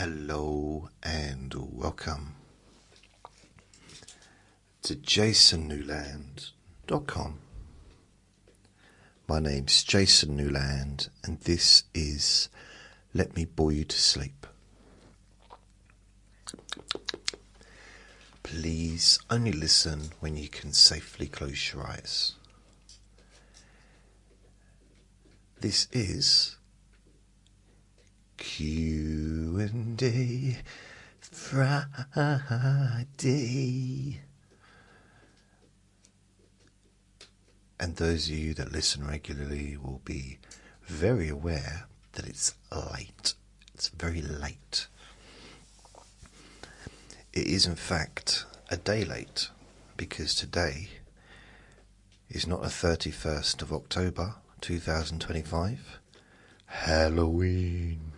Hello and welcome to jasonnewland.com. My name's Jason Newland and this is Let Me Bore You to Sleep. Please only listen when you can safely close your eyes. This is Q&A Friday. And those of you that listen regularly will be very aware that it's late. It's very late. It is in fact a day late because today is not the 31st of October 2025, Halloween.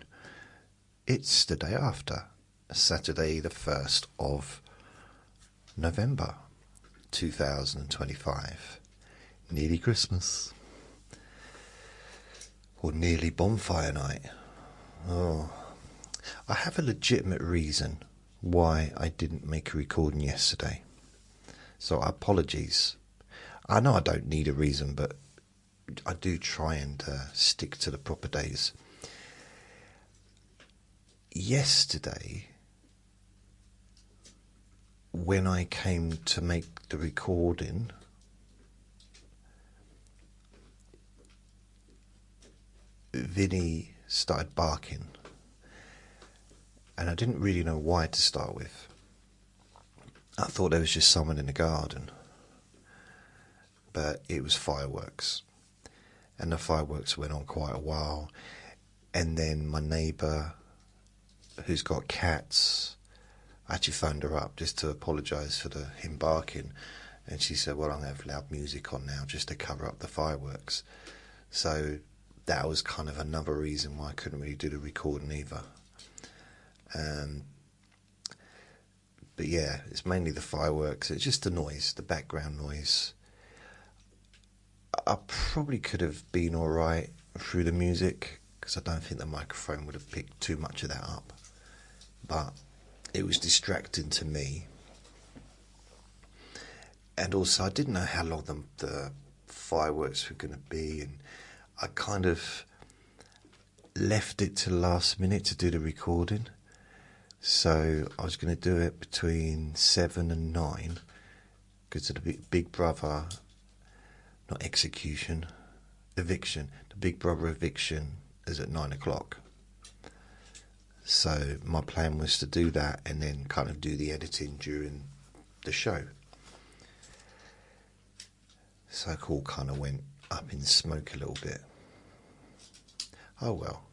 It's the day after, Saturday the 1st of November 2025. Nearly Christmas. Or nearly bonfire night. Oh, I have a legitimate reason why I didn't make a recording yesterday. So apologies. I know I don't need a reason, but I do try and stick to the proper days. Yesterday, when I came to make the recording, Vinny started barking, and I didn't really know why to start with. I thought there was just someone in the garden, but it was fireworks, and the fireworks went on quite a while. And then my neighbour, who's got cats, I actually phoned her up just to apologise for him barking, and she said, well, I'm going to have loud music on now just to cover up the fireworks. So that was kind of another reason why I couldn't really do the recording either. But yeah, it's mainly the fireworks. It's just the noise, the background noise. I probably could have been alright through the music, because I don't think the microphone would have picked too much of that up. But it was distracting to me. And also, I didn't know how long the fireworks were going to be, and I kind of left it to the last minute to do the recording. So I was going to do it between 7 and 9, because of the Big Brother, not execution, eviction. The Big Brother eviction is at 9 o'clock. So my plan was to do that and then kind of do the editing during the show. So it all kind of went up in smoke a little bit. Oh well.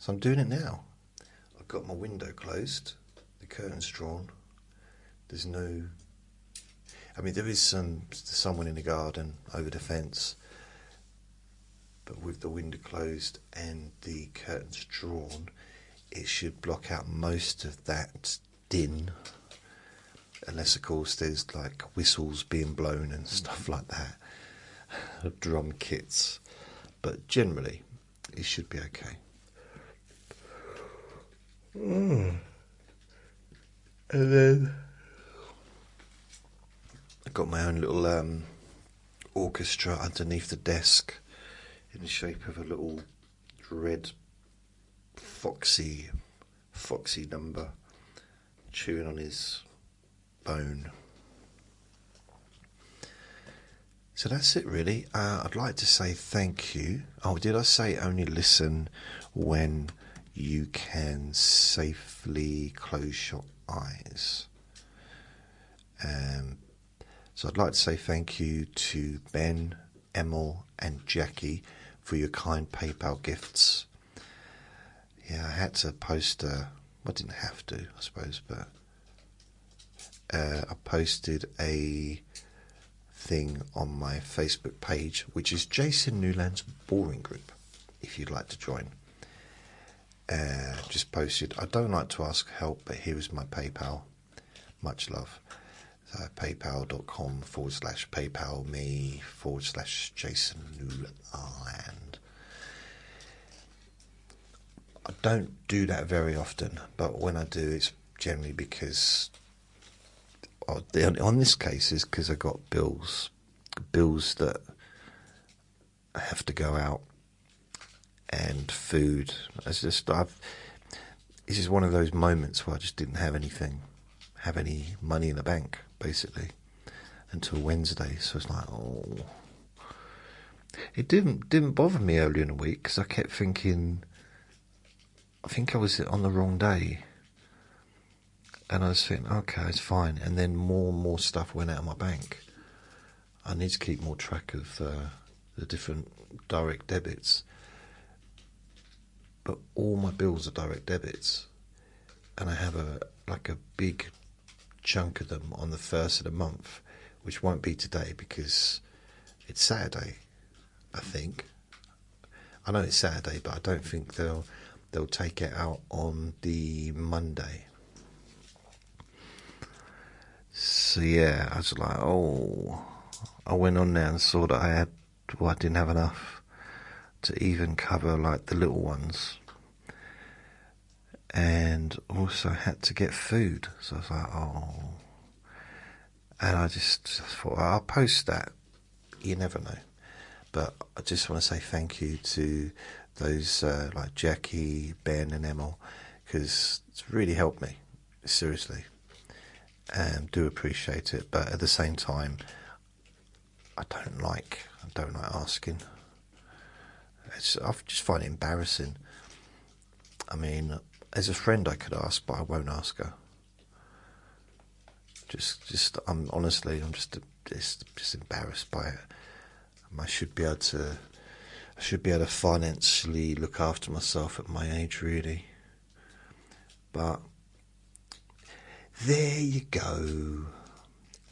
So I'm doing it now. I've got my window closed, the curtains drawn. There's no... I mean, there is someone in the garden over the fence, but with the window closed and the curtains drawn, it should block out most of that din, unless of course there's like whistles being blown and stuff like that, drum kits, but generally it should be okay. And then I've got my own little orchestra underneath the desk in the shape of a little red foxy number chewing on his bone. So that's it really. I'd like to say thank you. Oh, did I say only listen when you can safely close your eyes? So I'd like to say thank you to Ben, Emil and Jackie for your kind PayPal gifts. Yeah, I had to post I didn't have to, I suppose, but I posted a thing on my Facebook page, which is Jason Newland's Boring Group, if you'd like to join. Just posted, I don't like to ask help, but here is my PayPal. Much love. PayPal.com/PayPal me/Jason Newland. I don't do that very often, but when I do, it's generally because, on this case, is because I got bills that I have to go out, and food. It's just This is one of those moments where I just didn't have any money in the bank, basically, until Wednesday. So it's like, oh, it didn't bother me earlier in the week because I kept thinking, I think I was on the wrong day, and I was thinking, okay, it's fine. And then more and more stuff went out of my bank. I need to keep more track of the different direct debits. But all my bills are direct debits, and I have a big chunk of them on the first of the month, which won't be today because it's Saturday, I think. I know it's Saturday, but I don't think they'll take it out on the Monday. So yeah, I was like, oh, I went on there and saw that I didn't have enough to even cover like the little ones, and also had to get food. So I was like, oh, and I just thought, I'll post that. You never know. But I just want to say thank you to those like Jackie, Ben, and Emil, because it's really helped me, seriously. Do appreciate it, but at the same time, I don't like asking. I just find it embarrassing. I mean, as a friend, I could ask, but I won't ask her. I'm just embarrassed by it. I should be able to financially look after myself at my age, really. But there you go.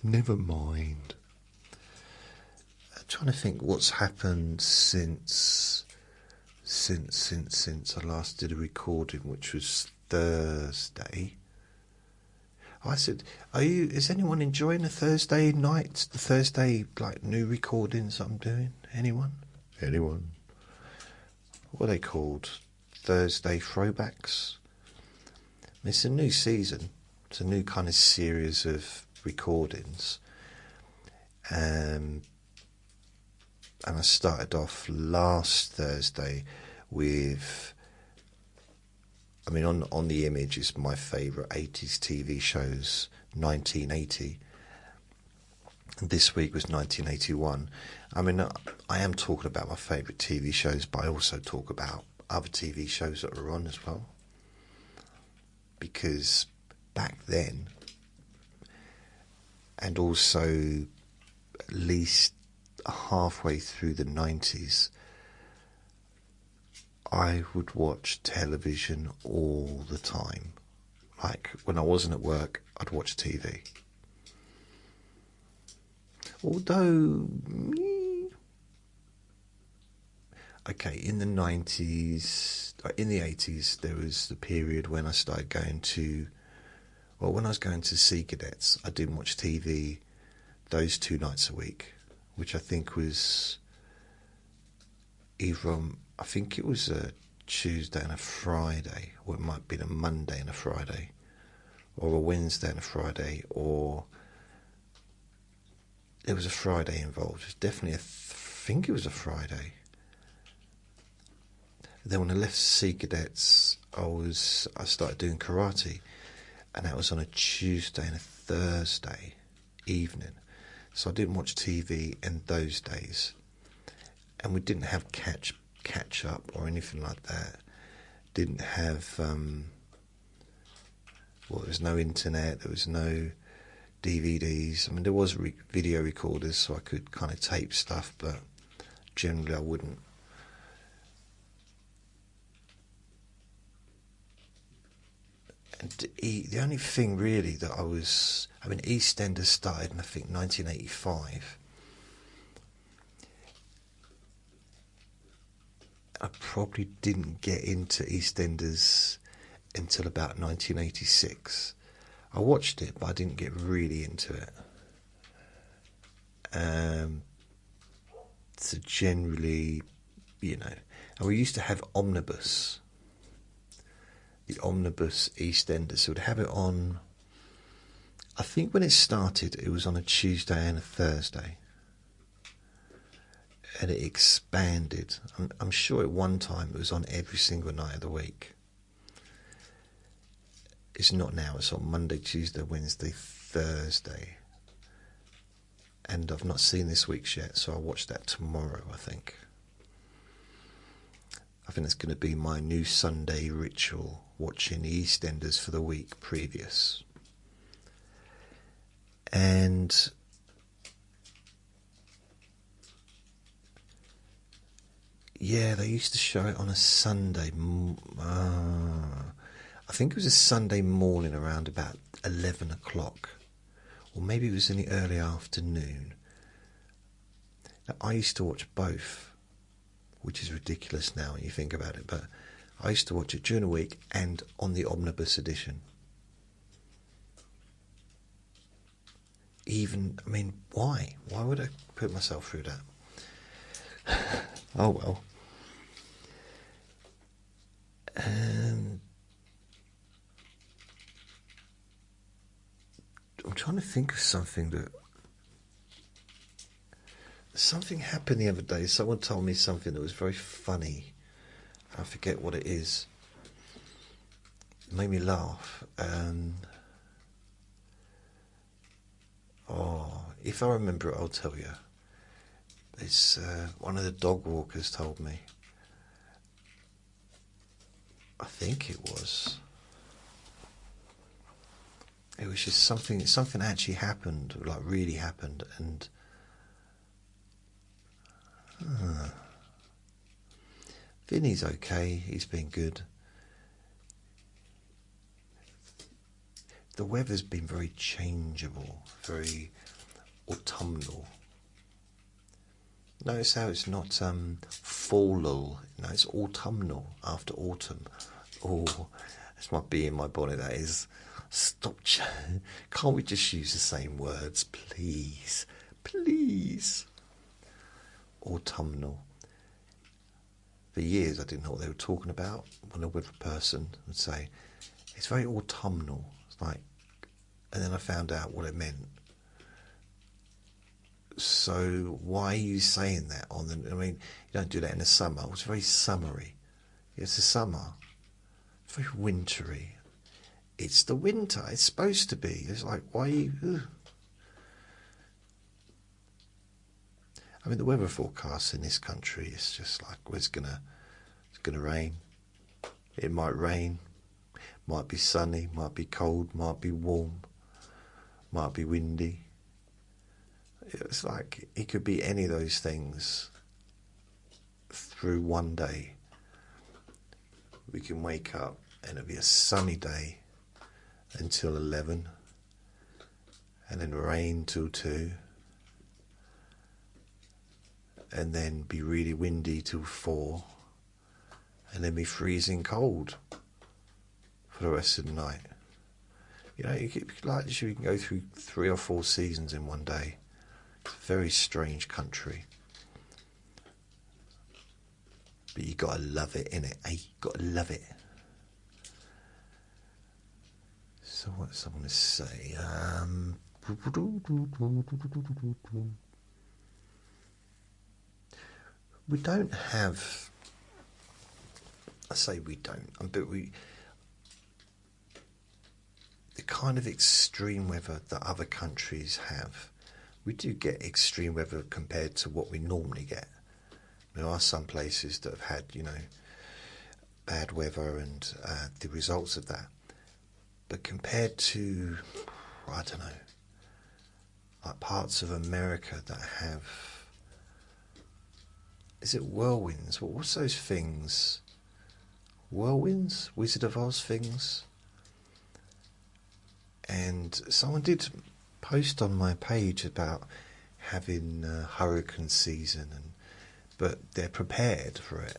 Never mind. I'm trying to think what's happened since I last did a recording, which was Thursday. I said, is anyone enjoying the Thursday nights, the Thursday new recordings I'm doing? Anyone? What are they called? Thursday throwbacks? It's a new season. It's a new kind of series of recordings. And I started off last Thursday with, I mean, on the image is my favourite 80s TV shows, 1980. And this week was 1981. I mean, I am talking about my favourite TV shows, but I also talk about other TV shows that are on as well. Because back then, and also at least halfway through the 90s, I would watch television all the time. Like, when I wasn't at work, I'd watch TV. Although, okay, in the 90s, in the 80s, there was the period when I started going to, well, when I was going to Sea Cadets, I didn't watch TV those 2 nights a week, which I think was either I think it was a Tuesday and a Friday, or it might have been a Monday and a Friday, or a Wednesday and a Friday, or there was a Friday involved. It was definitely I think it was a Friday. Then when I left Sea Cadets, I started doing karate, and that was on a Tuesday and a Thursday evening. So I didn't watch TV in those days, and we didn't have catch up or anything like that. Didn't have there was no internet, there was no DVDs. I mean, there was video recorders, so I could kind of tape stuff, but generally I wouldn't. And the only thing really that EastEnders started in, I think, 1985. I probably didn't get into EastEnders until about 1986. I watched it, but I didn't get really into it. So generally, and we used to have Omnibus. the omnibus EastEnders. So we'd have it on, I think when it started, it was on a Tuesday and a Thursday. And it expanded. I'm sure at one time it was on every single night of the week. It's not now, it's on Monday, Tuesday, Wednesday, Thursday. And I've not seen this week's yet, so I'll watch that tomorrow, I think. I think it's going to be my new Sunday ritual, watching the EastEnders for the week previous. And yeah, they used to show it on a Sunday. I think it was a Sunday morning around about 11 o'clock. Or maybe it was in the early afternoon. Now, I used to watch both, which is ridiculous now when you think about it, but I used to watch it during the week and on the omnibus edition. Even, I mean, why? Why would I put myself through that? Oh well. And I'm trying to think of something that... Something happened the other day. Someone told me something that was very funny. I forget what it is. It made me laugh. If I remember it, I'll tell you. It's one of the dog walkers told me. I think it was. It was just something actually happened, like really happened, and Vinny's okay, he's been good. The weather's been very changeable, very autumnal. Notice how it's not fallal, no, it's autumnal, after autumn. Oh, that's my bee in my bonnet, that is. Stop, can't we just use the same words, please? Please. Autumnal. For years I didn't know what they were talking about when a weather person would say, it's very autumnal. It's like, and then I found out what it meant. So why are you saying that on the... I mean, you don't do that in the summer. It's very summery. It's the summer. It's very wintry. It's the winter. It's supposed to be. It's like, why are you... Ugh. I mean, the weather forecast in this country is just like, well, it's gonna rain. It might rain. Might be sunny. Might be cold. Might be warm. Might be windy. It's like it could be any of those things through one day. We can wake up and it'll be a sunny day until 11, and then rain till 2, and then be really windy till 4, and then be freezing cold for the rest of the night. You know, you can go through 3 or 4 seasons in one day. It's a very strange country. But you gotta love it, innit? Eh? You gotta love it. So what does I want to say? We don't have... I say we don't, but we... The kind of extreme weather that other countries have, we do get extreme weather compared to what we normally get. There are some places that have had, you know, bad weather and the results of that. But compared to, I don't know, like parts of America that have, is it whirlwinds? What's those things? Whirlwinds? Wizard of Oz things? And someone did post on my page about having hurricane season, but they're prepared for it.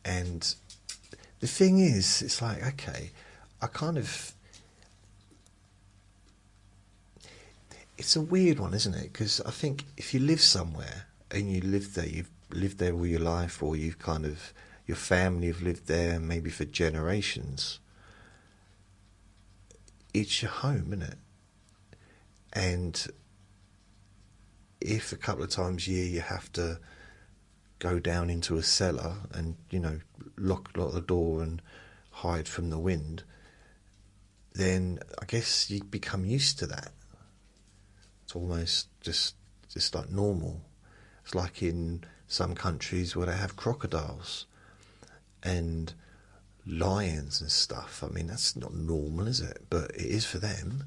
And the thing is, it's like, okay, I kind of... It's a weird one, isn't it? Because I think if you live somewhere and you live there, you've lived there all your life, or you've kind of, your family have lived there maybe for generations. It's your home, isn't it? And if a couple of times a year you have to go down into a cellar and, lock the door and hide from the wind, then I guess you become used to that. It's almost just like normal. It's like in some countries where they have crocodiles and lions and stuff. I mean, that's not normal, is it? But it is for them.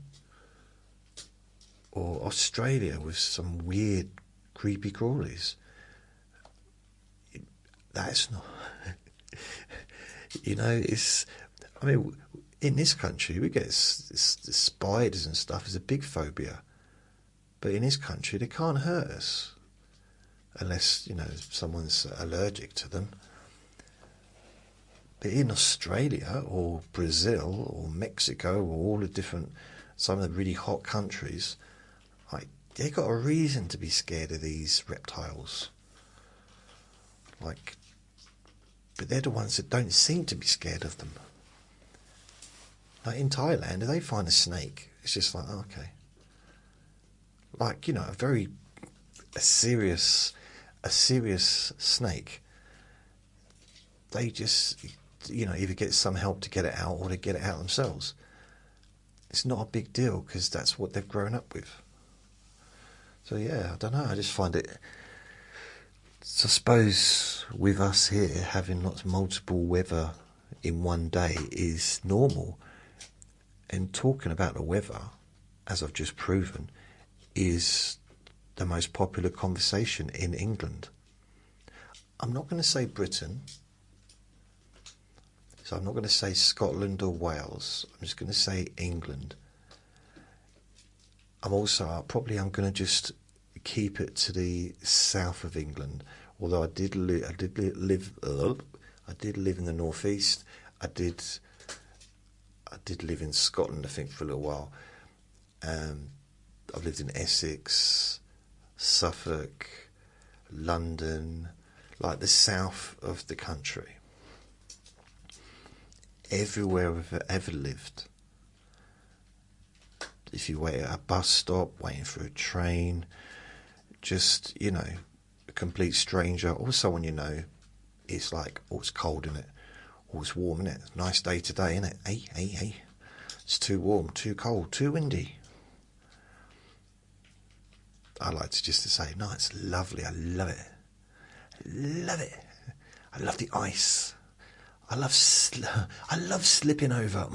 Or Australia with some weird creepy crawlies. That's not... it's... I mean, in this country, we get spiders and stuff as a big phobia. But in this country, they can't hurt us. Unless, someone's allergic to them. But in Australia or Brazil or Mexico or all the different... some of the really hot countries... they got a reason to be scared of these reptiles. But they're the ones that don't seem to be scared of them. Like in Thailand, if they find a snake, it's just like, oh, okay. A serious snake. They just, either get some help to get it out or they get it out themselves. It's not a big deal because that's what they've grown up with. So yeah, I don't know, I just find it... So I suppose with us here, having multiple weather in one day is normal. And talking about the weather, as I've just proven, is the most popular conversation in England. I'm not going to say Britain. So I'm not going to say Scotland or Wales. I'm just going to say England. I'm going to just keep it to the south of England. Although I did live in the northeast. I did live in Scotland, I think, for a little while. I've lived in Essex, Suffolk, London, like the south of the country. Everywhere I've ever lived. If you wait at a bus stop, waiting for a train, just, a complete stranger or someone it's like, oh, it's cold, isn't it? Oh, it's warm, isn't it? Nice day today, isn't it? Hey. It's too warm, too cold, too windy. I like to say, no, it's lovely, I love it. I love the ice. I love slipping over.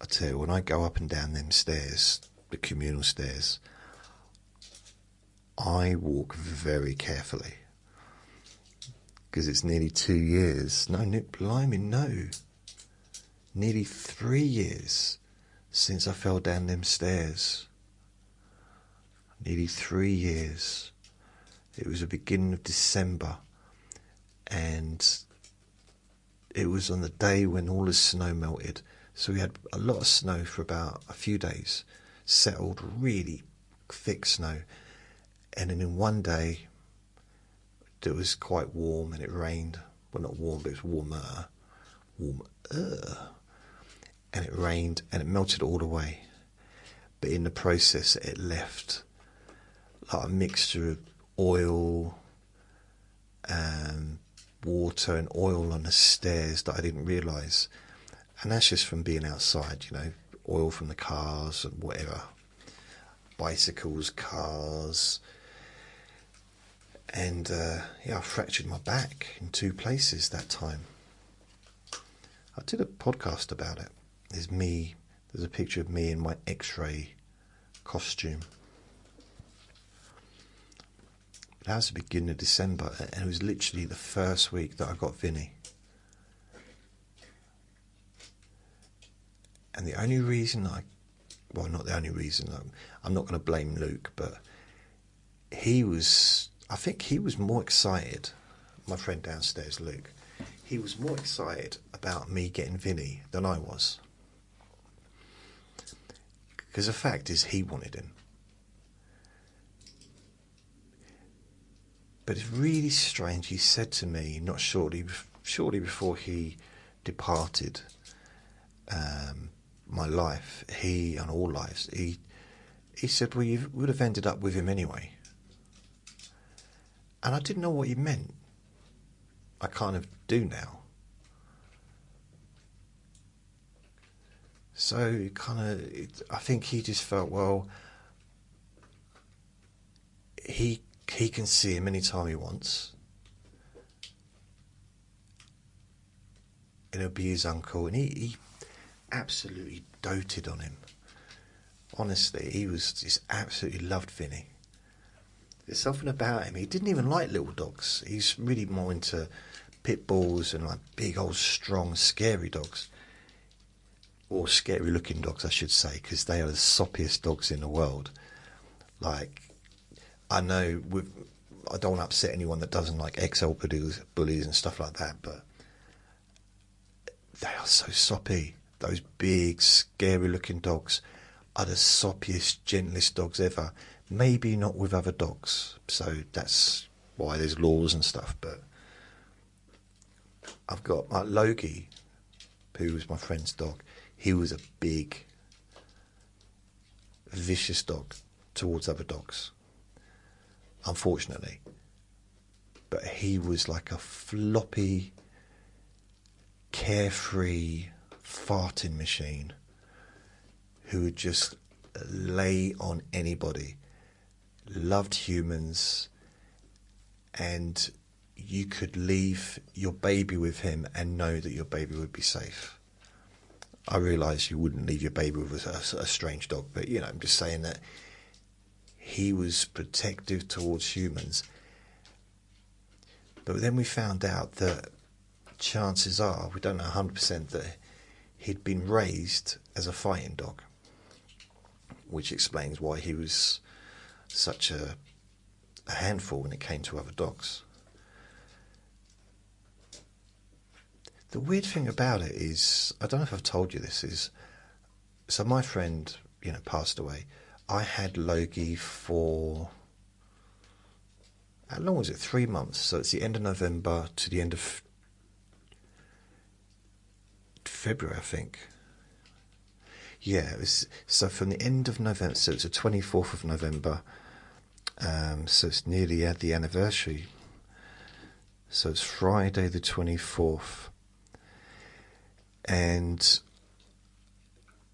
I tell you, when I go up and down them stairs, the communal stairs, I walk very carefully. Because it's nearly 2 years. No, blimey, no. Nearly 3 years since I fell down them stairs. Nearly 3 years. It was the beginning of December. And it was on the day when all the snow melted. So we had a lot of snow for about a few days. Settled, really thick snow. And then in one day, it was quite warm and it rained. Well, not warm, but it was warmer. And it rained and it melted all away. But in the process, it left like a mixture of oil and water and oil on the stairs that I didn't realise. And that's just from being outside, oil from the cars and whatever. Bicycles, cars. And I fractured my back in 2 places that time. I did a podcast about it. There's a picture of me in my X-ray costume. That was the beginning of December, and it was literally the first week that I got Vinny. And the only reason not the only reason, I'm not going to blame Luke, but I think he was more excited, my friend downstairs, Luke, he was more excited about me getting Vinny than I was. Because the fact is, he wanted him. But it's really strange. He said to me, not shortly before he departed my life, he and all lives, he said, well, you would have ended up with him anyway. And I didn't know what he meant. I kind of do now. So I think he just felt, well, he can see him anytime he wants. And it'll be his uncle. And he absolutely doted on him. Honestly, he just absolutely loved Vinny. There's something about him. He didn't even like little dogs. He's really more into pit bulls and like big old strong scary dogs. Or scary looking dogs, I should say, because they are the soppiest dogs in the world. Like, I know I don't want to upset anyone that doesn't like XL bullies and stuff like that, but they are so soppy. Those big, scary-looking dogs are the soppiest, gentlest dogs ever. Maybe not with other dogs, so that's why there's laws and stuff. But I've got my Logie, who was my friend's dog. He was a big, vicious dog towards other dogs, unfortunately. But he was like a floppy, carefree, farting machine who would just lay on anybody, loved humans, and you could leave your baby with him and know that your baby would be safe. I realise you wouldn't leave your baby with a strange dog, but I'm just saying that he was protective towards humans. But then we found out that chances are, we don't know 100%, that he'd been raised as a fighting dog, which explains why he was such a handful when it came to other dogs. The weird thing about it is, I don't know if I've told you this, so my friend, passed away. I had Logie for, how long was it? 3 months. So it's the end of November to the end of February, I think. Yeah, it was, so from the end of November, so it's the 24th of November, so it's nearly at the anniversary. So it's Friday the 24th. And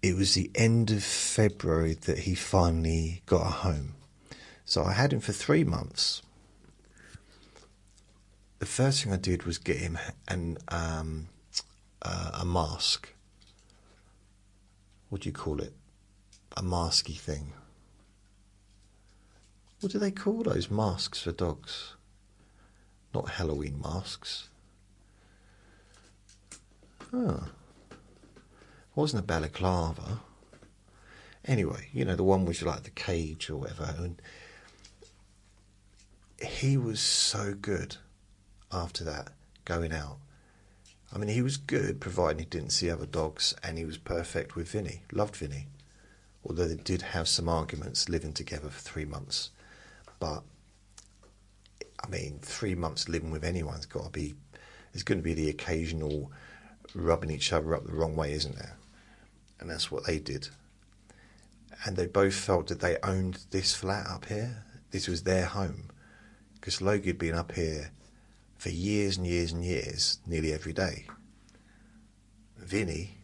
it was the end of February that he finally got a home. So I had him for 3 months. The first thing I did was get him a mask. What do you call it? A masky thing. What do they call those masks for dogs? Not Halloween masks. Oh. It wasn't a balaclava. Anyway, the one with like the cage or whatever. And he was so good after that, going out. I mean, he was good, providing he didn't see other dogs, and he was perfect with Vinny. Loved Vinny. Although they did have some arguments living together for 3 months. But, I mean, 3 months living with anyone's got to be... There's going to be the occasional rubbing each other up the wrong way, isn't there? And that's what they did. And they both felt that they owned this flat up here. This was their home. Because Logie had been up here for years and years and years, nearly every day. Vinny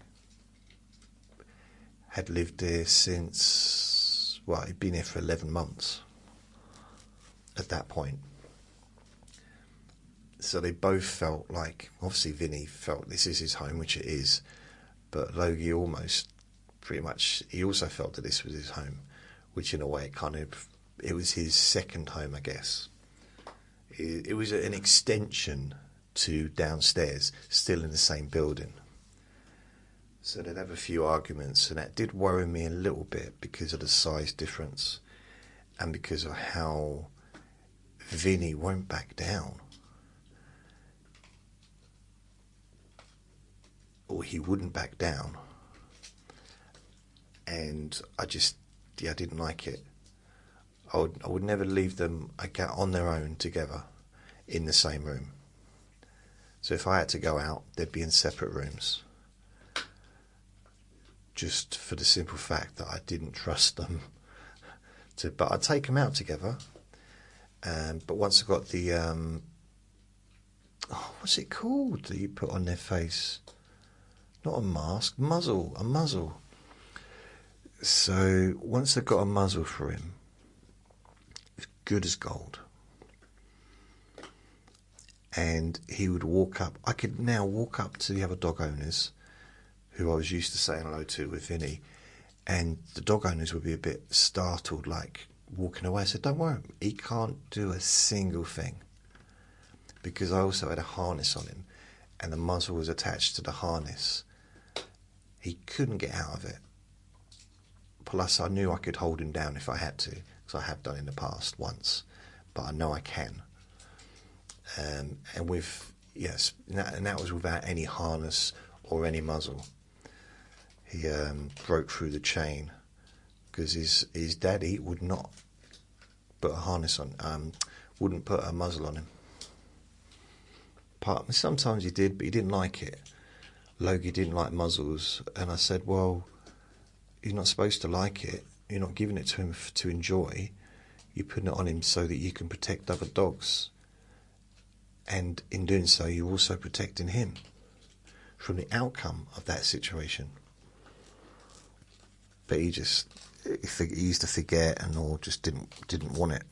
had lived here since, well, he'd been here for 11 months at that point. So they both felt like, obviously Vinny felt this is his home, which it is, but Logie almost, pretty much, he also felt that this was his home, which in a way it was his second home, I guess. It was an extension to downstairs, still in the same building. So they'd have a few arguments, and that did worry me a little bit because of the size difference and because of how Vinny won't back down. Or he wouldn't back down. And I didn't like it. I would never leave them on their own together. in the same room. So if I had to go out, they'd be in separate rooms. Just for the simple fact that I didn't trust them. But I'd take them out together. But once I got the, what's it called that you put on their face? Not a mask, a muzzle. So once I got a muzzle for him, it was good as gold. And he would walk up. I could now walk up to the other dog owners, who I was used to saying hello to with Vinny, and the dog owners would be a bit startled, like walking away. I said, don't worry, he can't do a single thing. Because I also had a harness on him, and the muzzle was attached to the harness. He couldn't get out of it. Plus, I knew I could hold him down if I had to, because I have done in the past once, but I know I can. And that was without any harness or any muzzle. He broke through the chain because his daddy would not put a harness on, wouldn't put a muzzle on him. Sometimes he did, but he didn't like it. Logie didn't like muzzles, and I said, well, you're not supposed to like it. You're not giving it to him to enjoy. You're putting it on him so that you can protect other dogs. And in doing so, you're also protecting him from the outcome of that situation. But he used to forget or just didn't want it.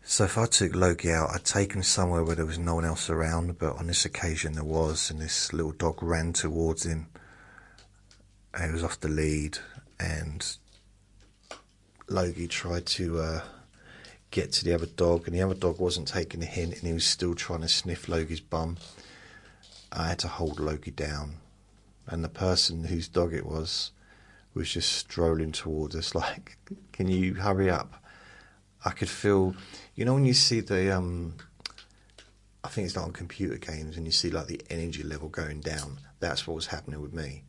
So if I took Logie out, I'd take him somewhere where there was no one else around, but on this occasion there was, and this little dog ran towards him, and he was off the lead, and Logie tried to get to the other dog, and the other dog wasn't taking the hint, and he was still trying to sniff Logie's bum. I had to hold Logie down, and the person whose dog it was just strolling towards us like, can you hurry up? I could feel, when you see the, I think it's like on computer games, and you see like the energy level going down. That's what was happening with me.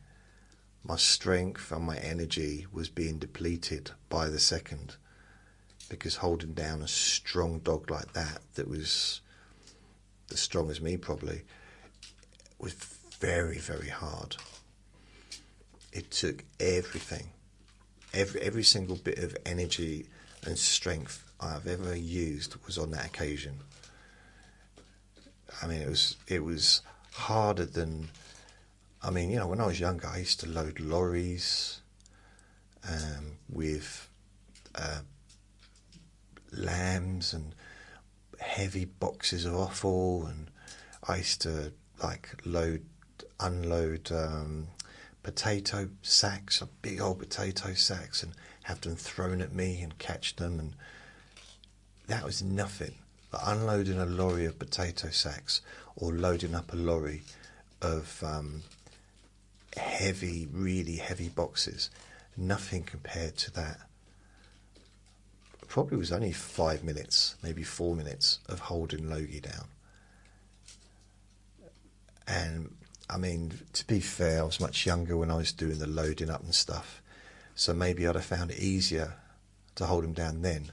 My strength and my energy was being depleted by the second, because holding down a strong dog like that was as strong as me probably, was very, very hard. It took everything, every single bit of energy and strength I've ever used was on that occasion. I mean, it was harder than, when I was younger, I used to load lorries with lambs and heavy boxes of offal, and I used to unload potato sacks, big old potato sacks, and have them thrown at me and catch them, and that was nothing. But unloading a lorry of potato sacks or loading up a lorry of really heavy boxes, nothing compared to that. It probably was only 5 minutes, maybe 4 minutes of holding Logie down. And to be fair, I was much younger when I was doing the loading up and stuff, so maybe I'd have found it easier to hold him down then.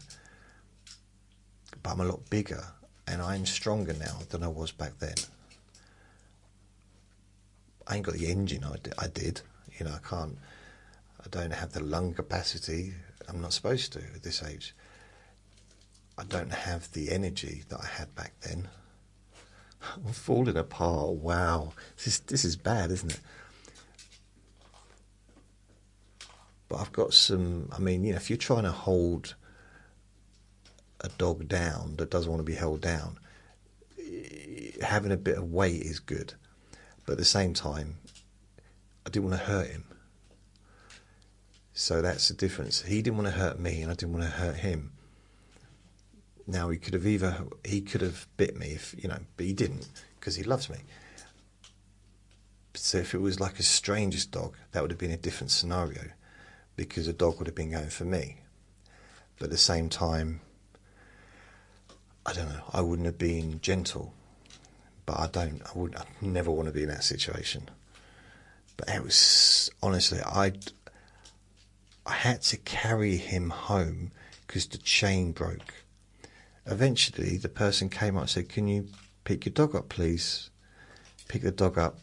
But I'm a lot bigger, and I'm stronger now than I was back then. I ain't got the engine I did. I don't have the lung capacity. I'm not supposed to at this age. I don't have the energy that I had back then. I'm falling apart. Wow. This is bad, isn't it? But I've got some, if you're trying to hold a dog down that doesn't want to be held down, having a bit of weight is good. But at the same time, I didn't want to hurt him. So that's the difference. He didn't want to hurt me, and I didn't want to hurt him. Now he could have bit me but he didn't, because he loves me. So if it was like a stranger's dog, that would have been a different scenario, because the dog would have been going for me. But at the same time, I don't know, I wouldn't have been gentle. But I never want to be in that situation. But it was, honestly, I had to carry him home because the chain broke. Eventually, the person came up and said, "Can you pick your dog up, please?" Pick the dog up,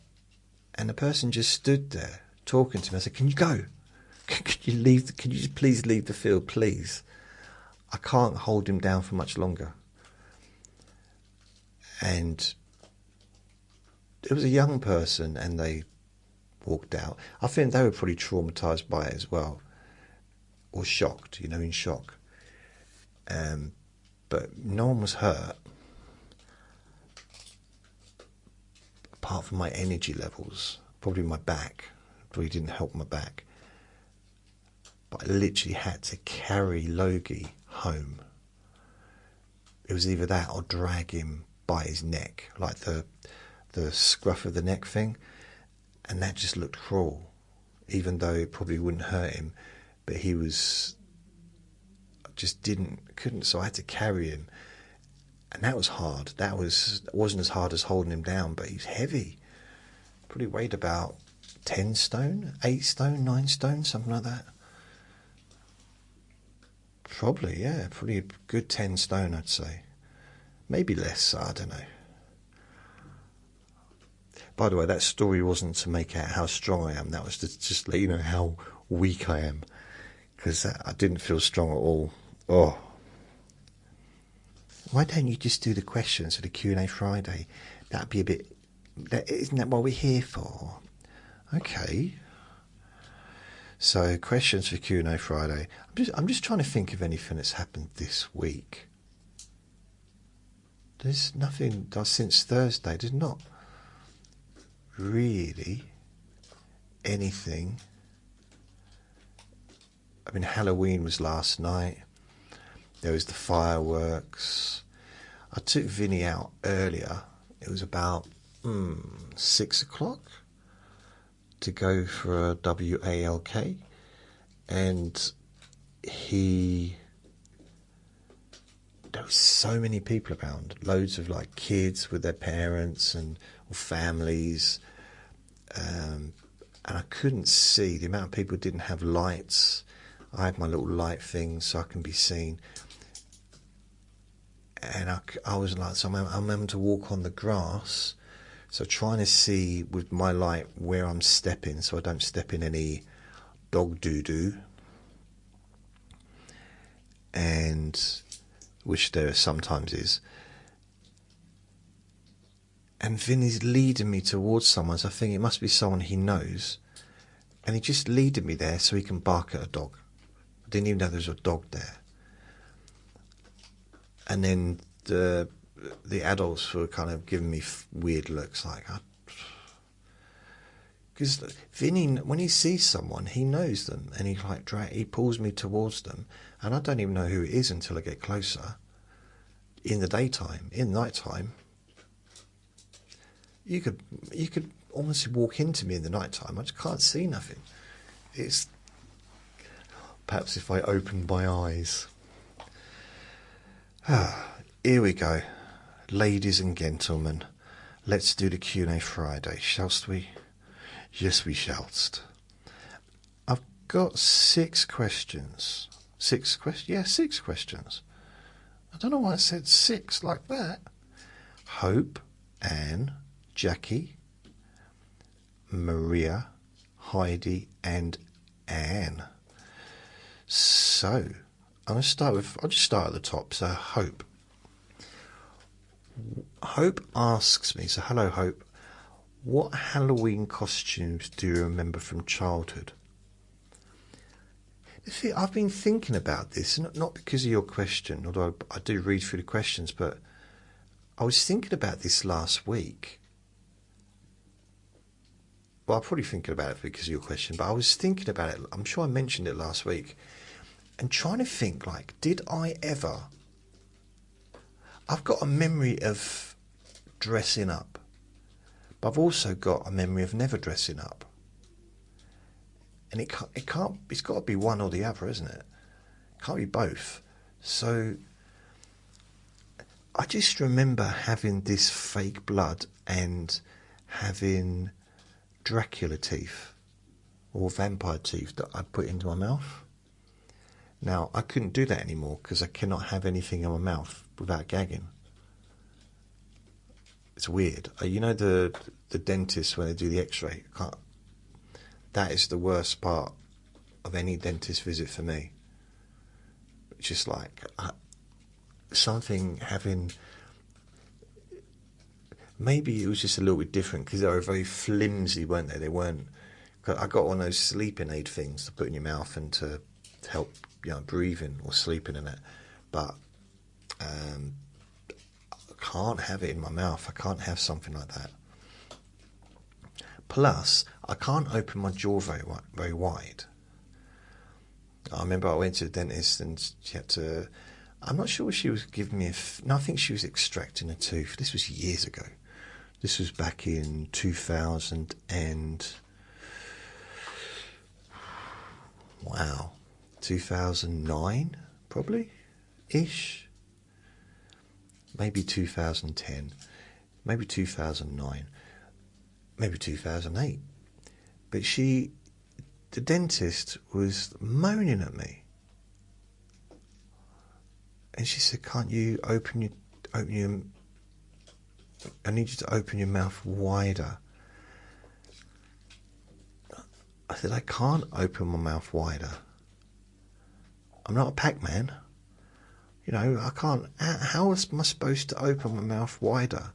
and the person just stood there talking to me. I said, "Can you go? Can you leave? Can you just please leave the field, please? I can't hold him down for much longer." And it was a young person, and they walked out. I think they were probably traumatised by it as well, or shocked, in shock. But no one was hurt, apart from my energy levels. Probably my back. Probably didn't help my back. But I literally had to carry Logie home. It was either that or drag him by his neck, like the scruff of the neck thing, and that just looked cruel, even though it probably wouldn't hurt him. But he was just couldn't, so I had to carry him, and that was hard. It wasn't as hard as holding him down, but he's heavy. Probably weighed about 10 stone, 8 stone, 9 stone, something like that. Probably, yeah, probably a good 10 stone, I'd say. Maybe less, I don't know. By the way, that story wasn't to make out how strong I am. That was to just let you know how weak I am, because I didn't feel strong at all. Oh. Why don't you just do the questions for the Q&A Friday? That'd be a bit... Isn't that what we're here for? Okay. So, questions for Q&A Friday. I'm just trying to think of anything that's happened this week. There's nothing since Thursday. There's not really anything. I mean, Halloween was last night. There was the fireworks. I took Vinny out earlier. It was about 6 o'clock to go for a WALK, and there was so many people around, loads of like kids with their parents and or families, and I couldn't see. The amount of people didn't have lights. I had my little light thing so I can be seen, and I was like, so I'm having to walk on the grass, so trying to see with my light where I'm stepping so I don't step in any dog doo-doo, and which there sometimes is. And Vinny's leading me towards someone, so I think it must be someone he knows, and he just leaded me there so he can bark at a dog. I didn't even know there was a dog there. And then the adults were kind of giving me weird looks, like, because Vinny, when he sees someone, he knows them, and he pulls me towards them, and I don't even know who it is until I get closer. In the daytime, in nighttime, you could almost walk into me in the nighttime. I just can't see nothing. It's perhaps if I opened my eyes. Here we go, ladies and gentlemen. Let's do the Q&A Friday, shallst we? Yes, we shallst. I've got 6 questions. 6 questions? Yeah, 6 questions. I don't know why I said 6 like that. Hope, Anne, Jackie, Maria, Heidi, and Anne. So, I'll just start at the top. So, Hope. Hope asks me, so hello Hope, what Halloween costumes do you remember from childhood? You see, I've been thinking about this, not because of your question, although I do read through the questions, but I was thinking about this last week. Well, I'm probably thinking about it because of your question, but I was thinking about it, I'm sure I mentioned it last week, and trying to think, like, did I ever... I've got a memory of dressing up, but I've also got a memory of never dressing up. And it's got to be one or the other, isn't it? It can't be both. So I just remember having this fake blood and having Dracula teeth or vampire teeth that I put into my mouth. Now, I couldn't do that anymore because I cannot have anything in my mouth without gagging. It's weird. You know the dentist when they do the X-ray. That is the worst part of any dentist visit for me. It's just like something having. Maybe it was just a little bit different because they were very flimsy, weren't they? They weren't. I got one of those sleeping aid things to put in your mouth and to help, breathing or sleeping in it. But I can't have it in my mouth. I can't have something like that. Plus, I can't open my jaw very wide. I remember I went to the dentist and she had to. I'm not sure she was giving me no, I think she was extracting a tooth. This was years ago. This was back in 2000 and 2009 probably ish, maybe 2010, maybe 2009, maybe 2008. But the dentist was moaning at me, and she said, "Can't you open your? I need you to open your mouth wider." I said, "I can't open my mouth wider. I'm not a Pac-Man. I can't. How am I supposed to open my mouth wider?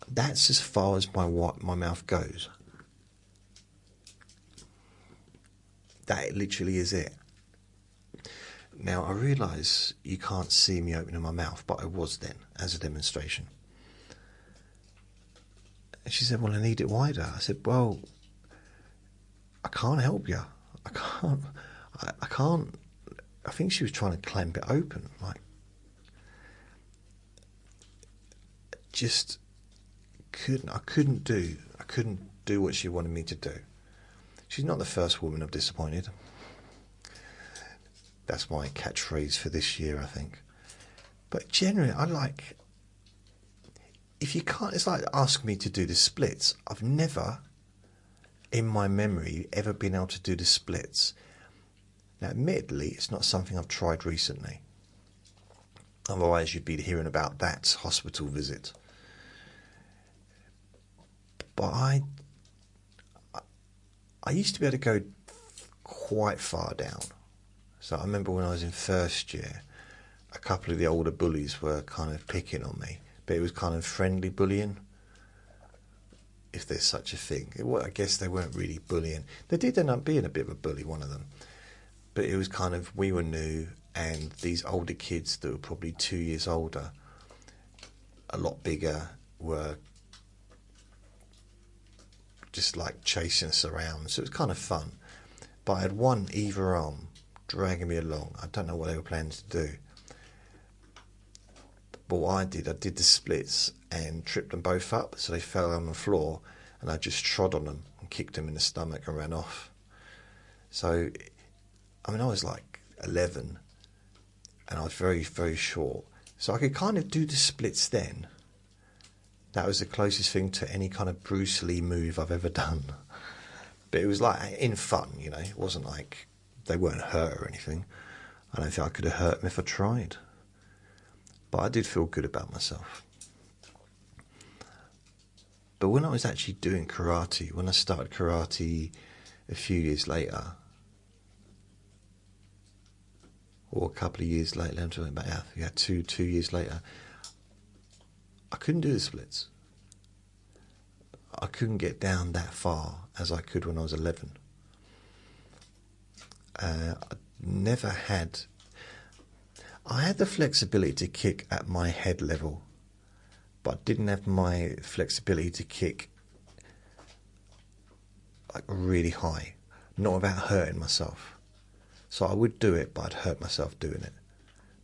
That's as far as my mouth goes. That literally is it." Now, I realise you can't see me opening my mouth, but I was then, as a demonstration. And she said, "Well, I need it wider." I said, "Well, I can't help you. I can't. I can't." I think she was trying to clamp it open. Just couldn't. I couldn't do what she wanted me to do. She's not the first woman I've disappointed. That's my catchphrase for this year, I think. But generally, if you can't, it's like asking me to do the splits. I've never, in my memory, ever been able to do the splits. Now, admittedly, it's not something I've tried recently. Otherwise, you'd be hearing about that hospital visit. But I used to be able to go quite far down. So I remember when I was in first year, a couple of the older bullies were kind of picking on me, but it was kind of friendly bullying, if there's such a thing. I guess they weren't really bullying. They did end up being a bit of a bully, one of them. But it was kind of, we were new, and these older kids that were probably 2 years older, a lot bigger, were just like chasing us around. So it was kind of fun. But I had one either arm dragging me along. I don't know what they were planning to do. But what I did the splits and tripped them both up, so they fell on the floor, and I just trod on them and kicked them in the stomach and ran off. So, I was like 11, and I was very, very short. So I could kind of do the splits then. That was the closest thing to any kind of Bruce Lee move I've ever done. But it was like in fun, It wasn't like they weren't hurt or anything. I don't think I could have hurt them if I tried. But I did feel good about myself. But when I was actually doing karate, when I started karate a few years later, or a couple of years later, I'm talking about, two years later, I couldn't do the splits. I couldn't get down that far as I could when I was 11. I had the flexibility to kick at my head level, but didn't have my flexibility to kick like really high, not without hurting myself. So I would do it, but I'd hurt myself doing it.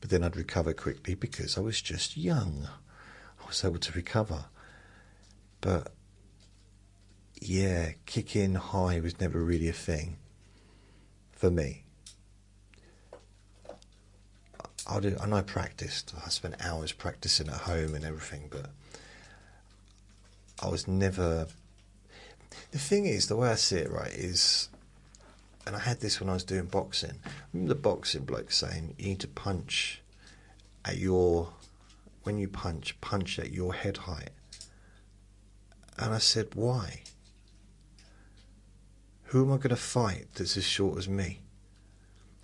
But then I'd recover quickly because I was just young. I was able to recover. But yeah, kicking high was never really a thing for me. And I practiced. I spent hours practicing at home and everything, but I was never... The thing is, the way I see it, right, is... And I had this when I was doing boxing. I remember the boxing bloke saying, you need to punch at when you punch at your head height. And I said, why? Who am I going to fight that's as short as me?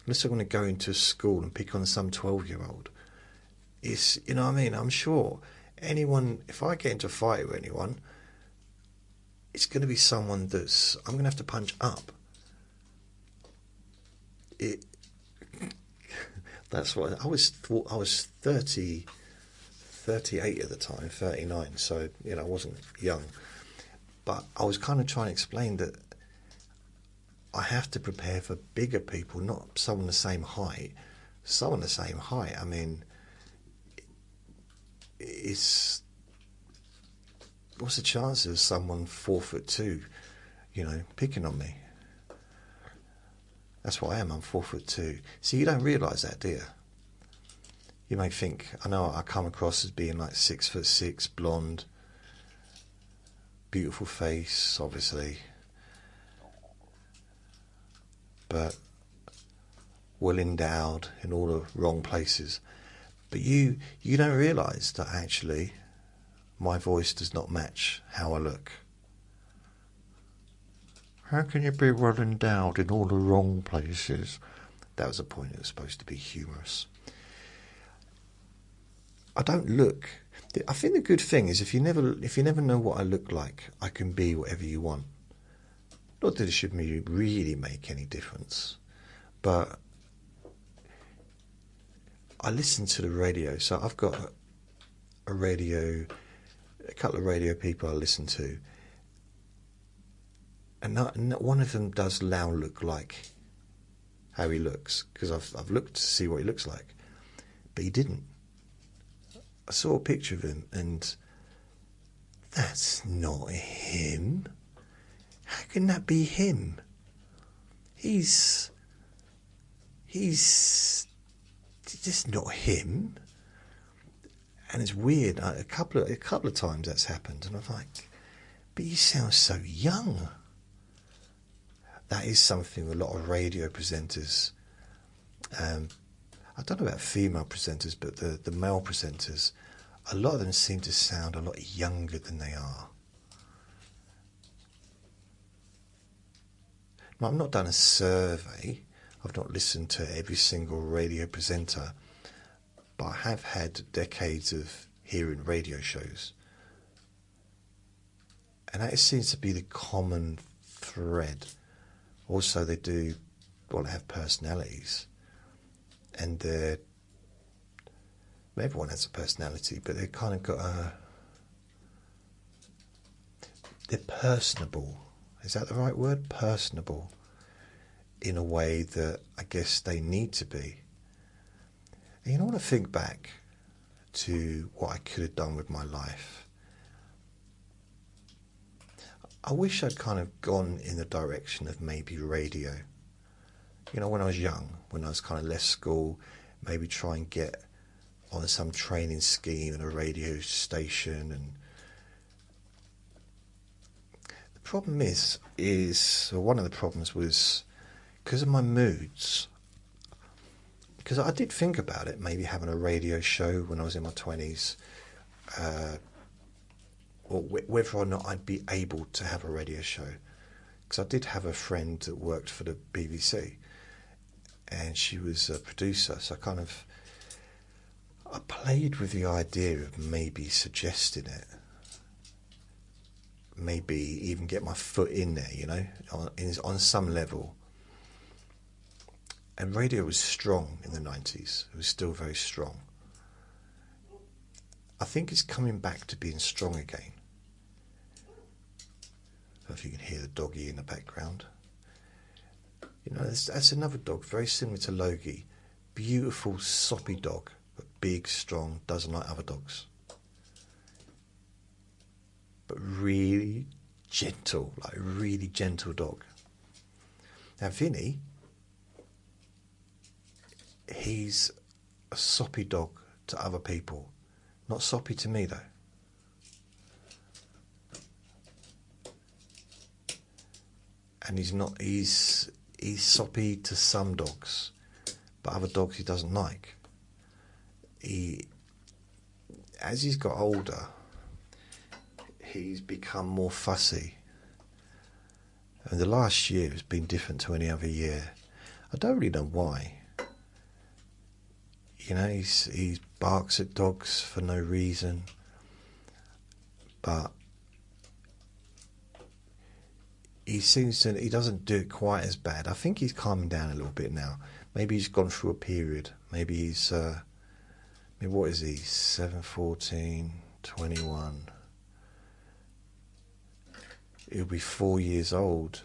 Unless I'm going to go into a school and pick on some 12-year-old. It's, you know what I mean? I'm sure anyone, if I get into a fight with anyone, it's going to be someone I'm going to have to punch up. That's what I was 38 at the time, 39, so, you know, I wasn't young. But I was kind of trying to explain that I have to prepare for bigger people, not someone the same height. Someone the same height, I mean, what's the chances of someone 4'2", you know, picking on me? That's what I am, I'm 4'2". See, you don't realise that, do you? You may think, I know I come across as being like 6'6", blonde, beautiful face, obviously, but well endowed in all the wrong places. But you don't realise that actually my voice does not match how I look. How can you be well endowed in all the wrong places? That was a point. It was supposed to be humorous. I don't look. I think the good thing is if you never know what I look like, I can be whatever you want. Not that it should really make any difference, but I listen to the radio. So I've got a couple of radio people I listen to, and one of them does now look like how he looks, because I've looked to see what he looks like, but he didn't. I saw a picture of him, and that's not him. How can that be him? He's just not him. And it's weird. A couple of times that's happened, and I'm like, but you sound so young. That is something a lot of radio presenters, I don't know about female presenters, but the male presenters, a lot of them seem to sound a lot younger than they are. Now, I've not done a survey, I've not listened to every single radio presenter, but I have had decades of hearing radio shows. And that seems to be the common thread. Also, they have personalities. And everyone has a personality, but they've kind of got they're personable. Is that the right word? Personable. In a way that I guess they need to be. And you know, when I think back to what I could have done with my life, I wish I'd kind of gone in the direction of maybe radio. You know, when I was young, when I was kind of left school, maybe try and get on some training scheme in a radio station. And the problem is one of the problems was because of my moods. Because I did think about it, maybe having a radio show when I was in my 20s, or whether or not I'd be able to have a radio show. Because I did have a friend that worked for the BBC, and she was a producer, so I played with the idea of maybe suggesting it, maybe even get my foot in there, you know, on some level. And radio was strong in the 90s. It was still very strong. I think it's coming back to being strong again. I don't know if you can hear the doggy in the background. You know, that's another dog, very similar to Logie. Beautiful, soppy dog, but big, strong, doesn't like other dogs. But really gentle, like a really gentle dog. Now, Vinny, he's a soppy dog to other people. Not soppy to me, though. And he's soppy to some dogs, but other dogs he doesn't like. as he's got older, he's become more fussy. And the last year has been different to any other year. I don't really know why. You know, he barks at dogs for no reason, but he doesn't do it quite as bad. I think he's calming down a little bit now. Maybe he's gone through a period. Maybe he's, what is he, 7, 14, 21. He'll be 4 years old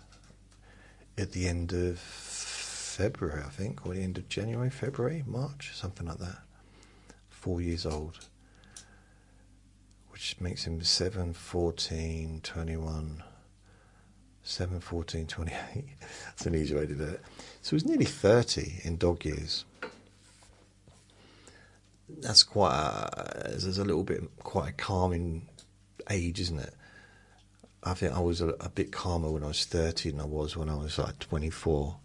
at the end of February, I think, or the end of January, February, March, something like that. 4 years old, which makes him 7, 14, 21, 7, 14, 28. That's an easy way to do it. So he's nearly 30 in dog years. That's there's a little bit, quite a calming age, isn't it? I think I was a bit calmer when I was 30 than I was when I was like 24.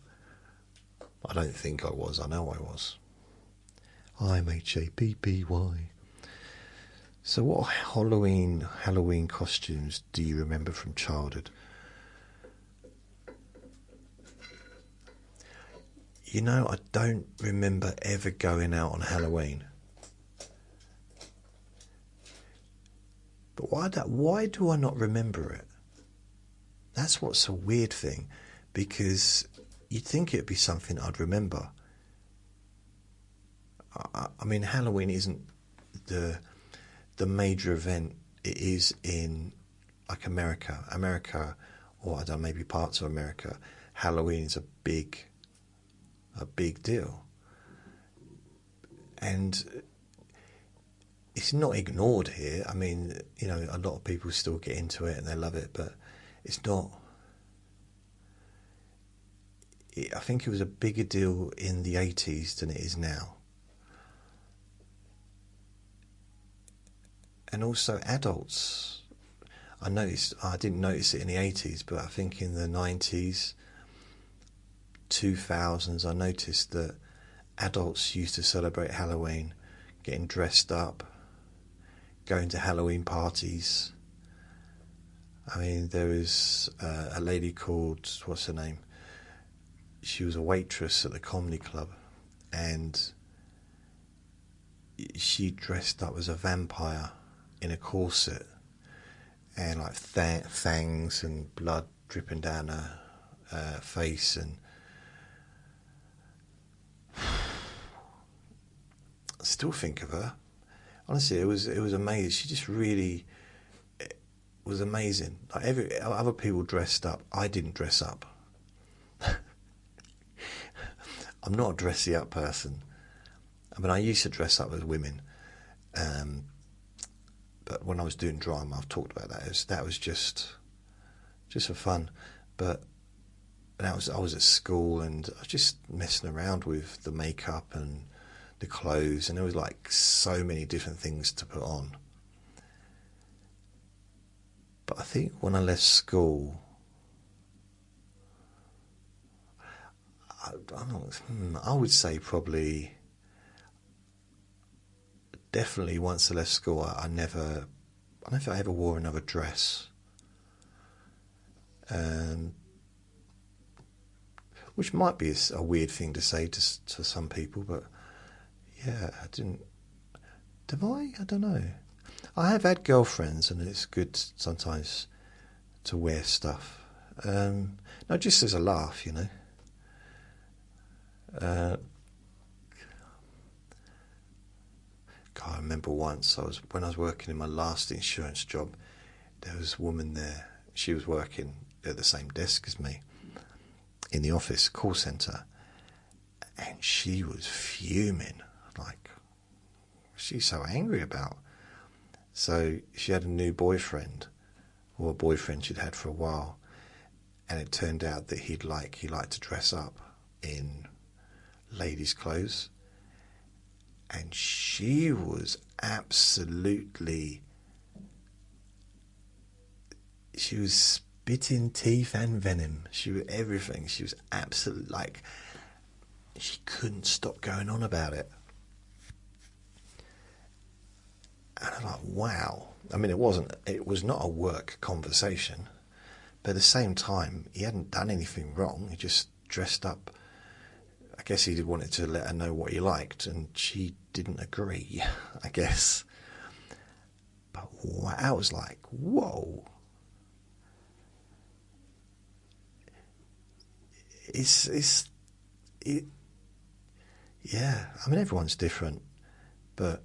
I don't think I was. I know I was. I'm HAPPY. So what Halloween costumes do you remember from childhood? You know, I don't remember ever going out on Halloween. But why do I not remember it? That's what's a weird thing, because you'd think it'd be something I'd remember. I mean, Halloween isn't the major event it is in, like, America, or I don't know, maybe parts of America. Halloween is a big deal, and it's not ignored here. I mean, you know, a lot of people still get into it and they love it, but it's not. I think it was a bigger deal in the 80s than it is now. And also adults. I didn't notice it in the 80s, but I think in the 90s, 2000s, I noticed that adults used to celebrate Halloween, getting dressed up, going to Halloween parties. I mean, there was a lady called, what's her name? She was a waitress at the comedy club, and she dressed up as a vampire in a corset, and like fangs and blood dripping down her face, and I still think of her. Honestly, it was amazing. She just really was amazing. Like other people dressed up, I didn't dress up. I'm not a dressy up person. I mean, I used to dress up as women, but when I was doing drama, I've talked about that. That was just for fun. But I was at school, and I was just messing around with the makeup and the clothes, and there was like so many different things to put on. But I think when I left school, I would say probably, definitely once I left school, I never ever wore another dress. Which might be a weird thing to say to some people, but yeah, I didn't. Did I? I don't know. I have had girlfriends, and it's good sometimes to wear stuff. No, just as a laugh, you know. I remember once when I was working in my last insurance job, there was a woman there. She was working at the same desk as me in the office call centre, and she was fuming. Like, she's so angry about. So she had a new boyfriend, or a boyfriend she'd had for a while, and it turned out that he liked to dress up in ladies' clothes, and she was spitting teeth and venom. She was everything. She was absolutely, like, she couldn't stop going on about it. And I'm like, wow. I mean, it was not a work conversation, but at the same time, he hadn't done anything wrong. He just dressed up. I guess he wanted to let her know what he liked, and she didn't agree, I guess. But I was like, whoa. Yeah, I mean, everyone's different, but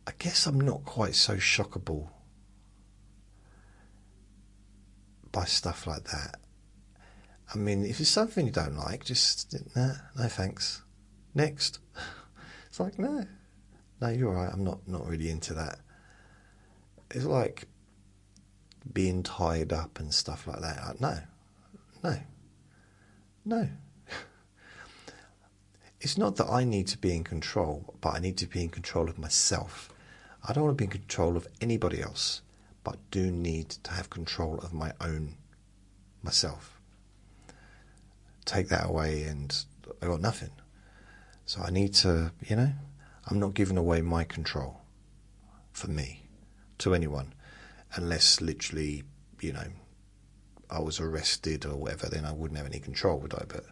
I guess I'm not quite so shockable by stuff like that. I mean, if it's something you don't like, just, nah, no thanks. Next. It's like, no, you're right, I'm not really into that. It's like being tied up and stuff like that. Like, no. It's not that I need to be in control, but I need to be in control of myself. I don't want to be in control of anybody else, but I do need to have control of myself. Take that away and I got nothing. So I need to, I'm not giving away my control for me to anyone, unless literally, I was arrested or whatever, then I wouldn't have any control, would I? But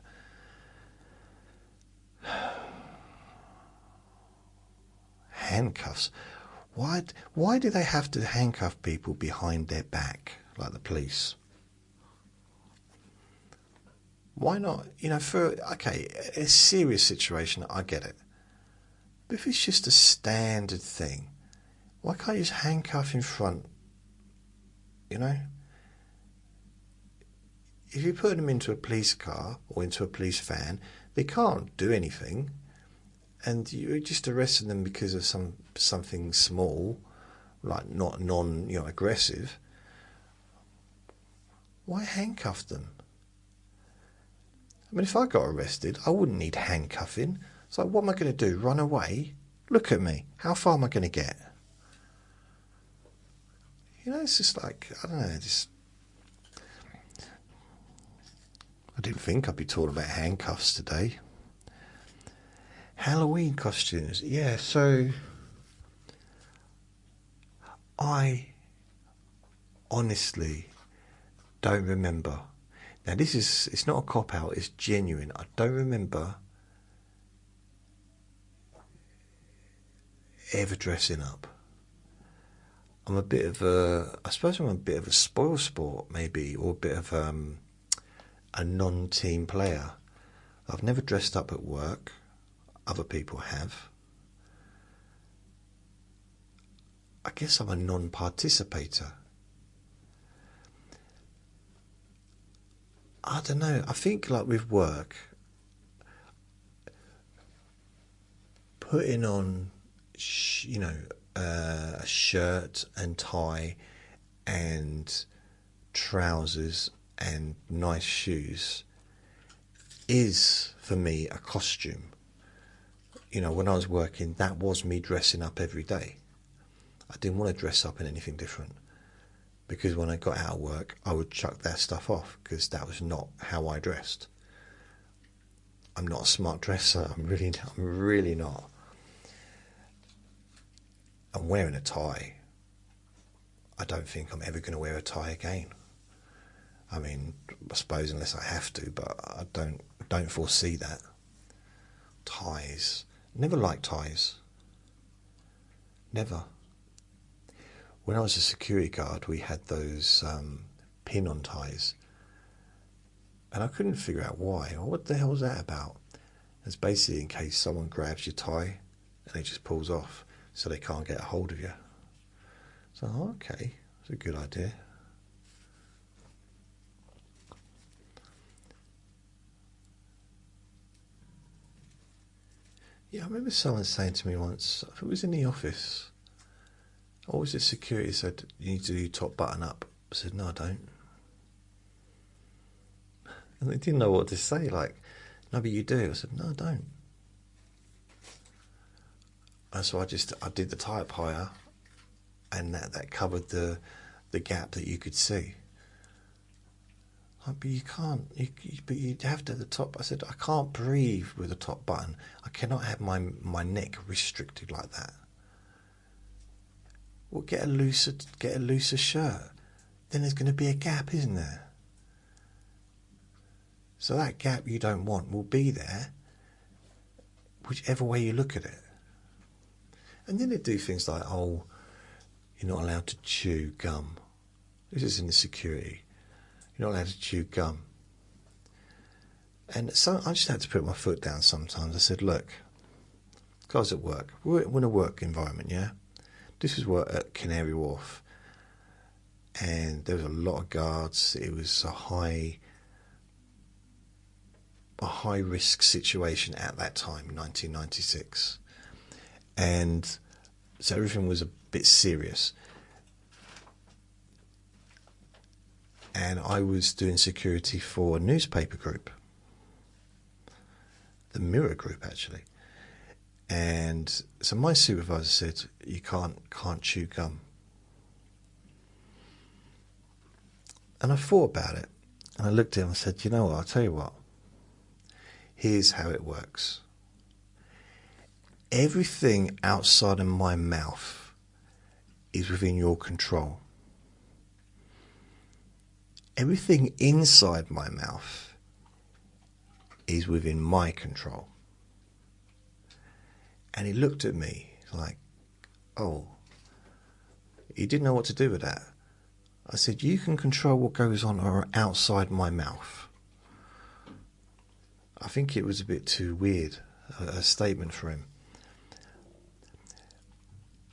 handcuffs. Why do they have to handcuff people behind their back, like the police? Why not? A serious situation, I get it. But if it's just a standard thing, why can't you just handcuff in front? If you put them into a police car or into a police van, they can't do anything. And you're just arresting them because of something small, like not aggressive. Why handcuff them? I mean, if I got arrested, I wouldn't need handcuffing. It's like, what am I going to do? Run away? Look at me. How far am I going to get? It's just like, I don't know, I didn't think I'd be talking about handcuffs today. Halloween costumes. Yeah, so I honestly don't remember. Now it's not a cop-out, it's genuine. I don't remember ever dressing up. I suppose I'm a bit of a spoil sport maybe, or a bit of a non-team player. I've never dressed up at work. Other people have. I guess I'm a non-participator. I don't know. I think like with work, putting on, a shirt and tie and trousers and nice shoes is for me a costume. When I was working, that was me dressing up every day. I didn't want to dress up in anything different, because when I got out of work, I would chuck that stuff off, because that was not how I dressed. I'm not a smart dresser. I'm really not. I'm wearing a tie. I don't think I'm ever going to wear a tie again. I mean, I suppose unless I have to, but I don't foresee that. Ties. Never liked ties. Never. When I was a security guard, we had those pin-on ties. And I couldn't figure out why. Or what the hell was that about? It's basically in case someone grabs your tie and it just pulls off, so they can't get a hold of you. So, okay, that's a good idea. Yeah, I remember someone saying to me once, if it was in the office, or was it security, said, you need to do your top button up. I said, no, I don't. And they didn't know what to say, like, no, but you do. I said, no, I don't. And so I did the tie up higher, and that covered the gap that you could see. But you can't. But you have to at the top. I said, I can't breathe with the top button. I cannot have my neck restricted like that. Well, get a looser shirt. Then there's going to be a gap, isn't there? So that gap you don't want will be there, whichever way you look at it. And then they do things like, oh, you're not allowed to chew gum. This is in the security. You're not allowed to chew gum. And so I just had to put my foot down sometimes. I said, look, guys at work, we're in a work environment, yeah? This was work at Canary Wharf. And there was a lot of guards. It was a high risk situation at that time, 1996. And so everything was a bit serious. And I was doing security for a newspaper group, the Mirror Group actually. And so my supervisor said, you can't chew gum. And I thought about it, and I looked at him and said, you know what, I'll tell you what, here's how it works. Everything outside of my mouth is within your control. Everything inside my mouth is within my control. And he looked at me like, oh, he didn't know what to do with that. I said, you can control what goes on or outside my mouth. I think it was a bit too weird, a statement for him.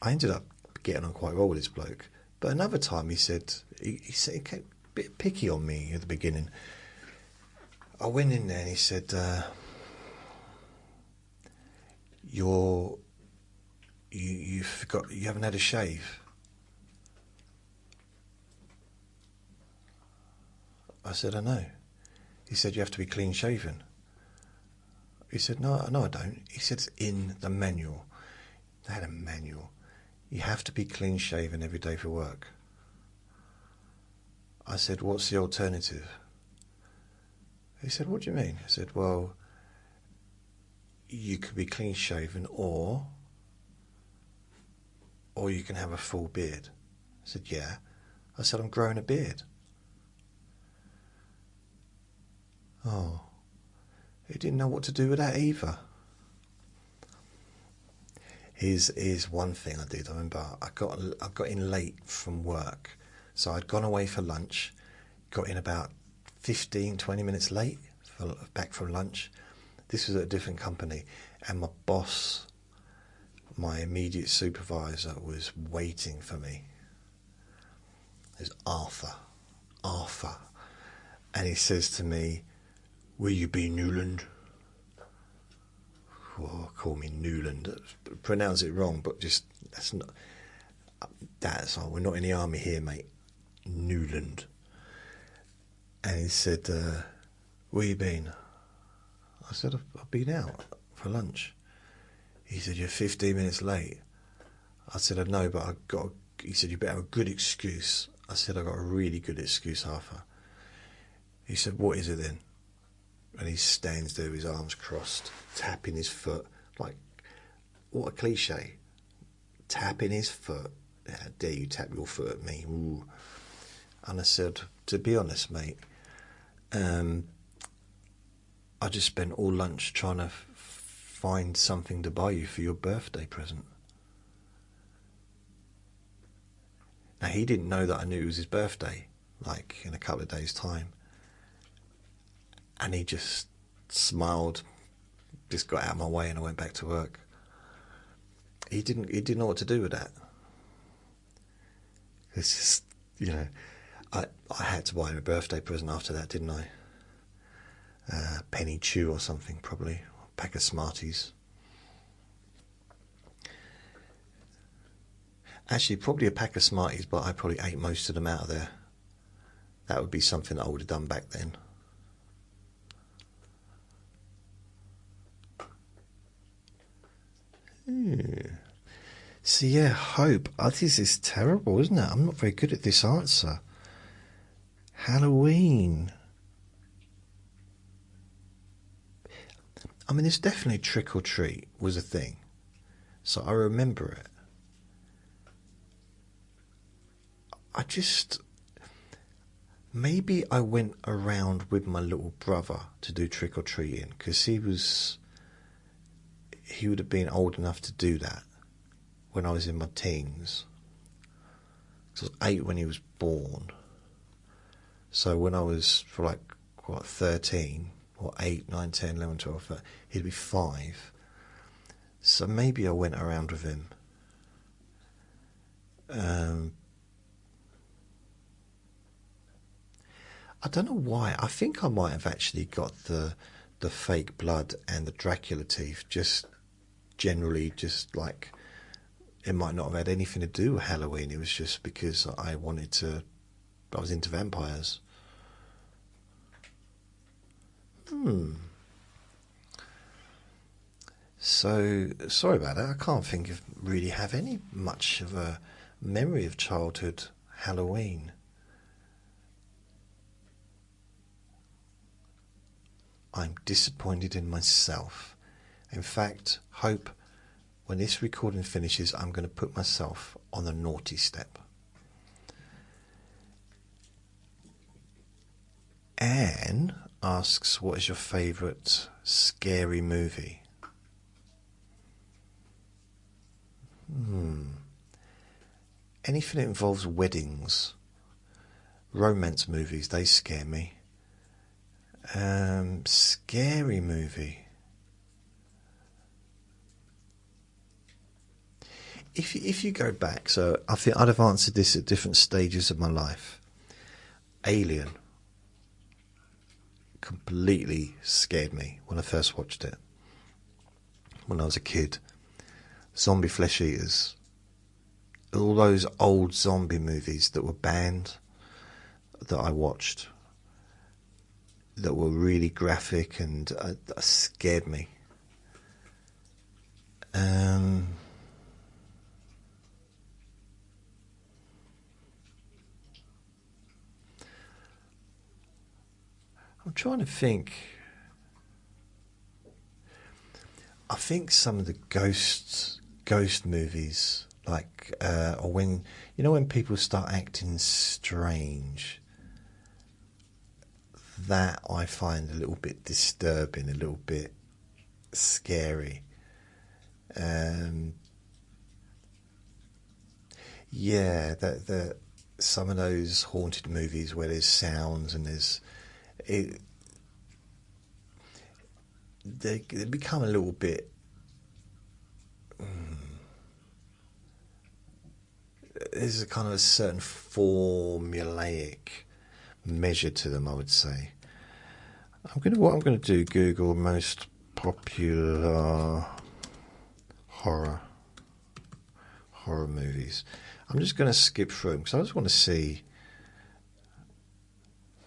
I ended up getting on quite well with this bloke. But another time he said, he came a bit picky on me at the beginning. I went in there and he said, you forgot, you haven't had a shave. I said, I know. He said, you have to be clean shaven. He said, no, I don't. He said, it's in the manual. They had a manual. You have to be clean shaven every day for work. I said, what's the alternative? He said, what do you mean? I said, well, you could be clean shaven or you can have a full beard. I said, yeah. I said, I'm growing a beard. Oh, he didn't know what to do with that either. Here's one thing I did. I remember I got in late from work. So I'd gone away for lunch, got in about 15, 20 minutes late, back from lunch. This was at a different company. And my boss, my immediate supervisor, was waiting for me. It was Arthur. And he says to me, will you be Newland? Oh, call me Newland. Pronounce it wrong, but just, that's all. We're not in the army here, mate. Newland. And he said, where you been? I said, I've been out for lunch. He said, you're 15 minutes late. I said, I know, but he said, you better have a good excuse. I said, I got a really good excuse, Arthur. He said, what is it then? And he stands there with his arms crossed, tapping his foot. Like, what a cliche. Tapping his foot. How dare you tap your foot at me? Ooh. And I said, to be honest, mate, I just spent all lunch trying to find something to buy you for your birthday present. Now, he didn't know that I knew it was his birthday, like in a couple of days' time. And he just smiled, just got out of my way, and I went back to work. He didn't know what to do with that. It's just, I had to buy him a birthday present after that, didn't I? Penny Chew or something, probably. A pack of Smarties. Actually, probably a pack of Smarties, but I probably ate most of them out of there. That would be something that I would have done back then. So yeah, hope. This is terrible, isn't it? I'm not very good at this answer. Halloween. I mean, it's definitely trick or treat was a thing. So I remember it. I just... Maybe I went around with my little brother to do trick or treating because he would have been old enough to do that when I was in my teens. I was 8 when he was born. So when I was for like, what, 13 or 8, 9, 10, 11, 12, he'd be 5. So maybe I went around with him. I don't know why. I think I might have actually got the fake blood and the Dracula teeth just generally just like... It might not have had anything to do with Halloween. It was just because I was into vampires. So, sorry about that. I can't think of really have any much of a memory of childhood Halloween. I'm disappointed in myself. In fact, hope when this recording finishes, I'm going to put myself on the naughty step. Anne asks, what is your favourite scary movie? Anything that involves weddings. Romance movies, they scare me. Scary movie. If you go back, so I think I'd have answered this at different stages of my life. Alien completely scared me when I first watched it. When I was a kid. Zombie flesh eaters. All those old zombie movies that were banned that I watched, that were really graphic and scared me. I'm trying to think. I think some of the ghost movies, like, or when when people start acting strange, that I find a little bit disturbing, a little bit scary. Yeah, that some of those haunted movies where there's sounds and they become a little bit. There's a kind of a certain formulaic measure to them, I would say. What I'm going to do, Google most popular horror movies. I'm just going to skip through them because I just want to see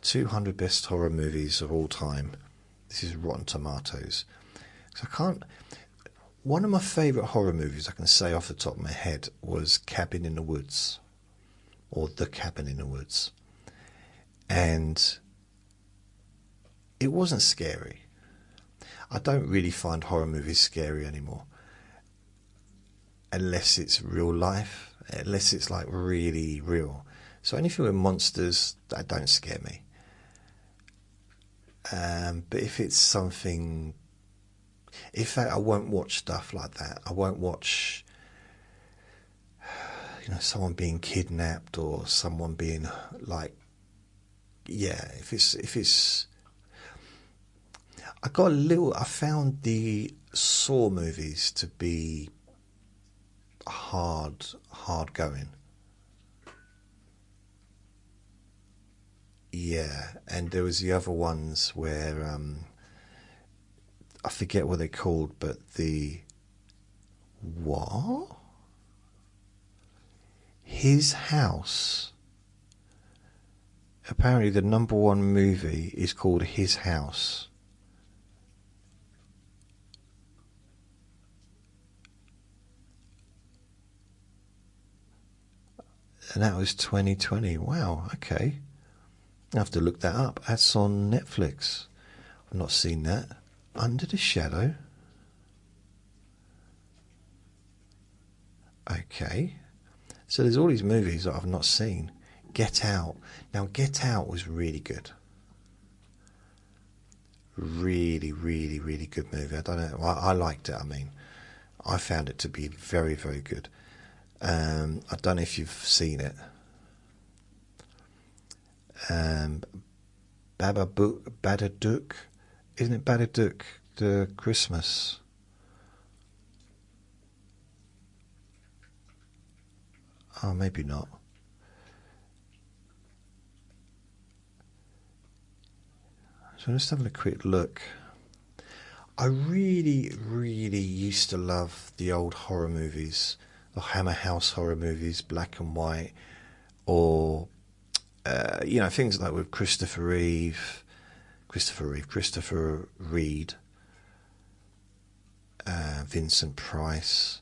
200 best horror movies of all time. This is Rotten Tomatoes. So I can't. One of my favourite horror movies I can say off the top of my head was Cabin in the Woods, or The Cabin in the Woods, and it wasn't scary. I don't really find horror movies scary anymore, unless it's real life, unless it's like really real. So anything with monsters, that don't scare me. But if it's something, in fact, I won't watch stuff like that. I won't watch, someone being kidnapped or someone being like, yeah. If it's, I found the Saw movies to be hard going. Yeah, and there was the other ones where I forget what they're called, but what? His House. Apparently the #1 movie is called His House. And that was 2020. Wow, okay. I have to look that up. That's on Netflix. I've not seen that. Under the Shadow. Okay. So there's all these movies that I've not seen. Get Out. Now, Get Out was really good. Really, really, really good movie. I don't know. I liked it. I mean, I found it to be very, very good. I don't know if you've seen it. Babadook. Isn't it Babadook? The Christmas. Oh, maybe not. So I'm just having a quick look. I really, really used to love the old horror movies, the Hammer House horror movies, black and white, or things like with Christopher Reed, Vincent Price.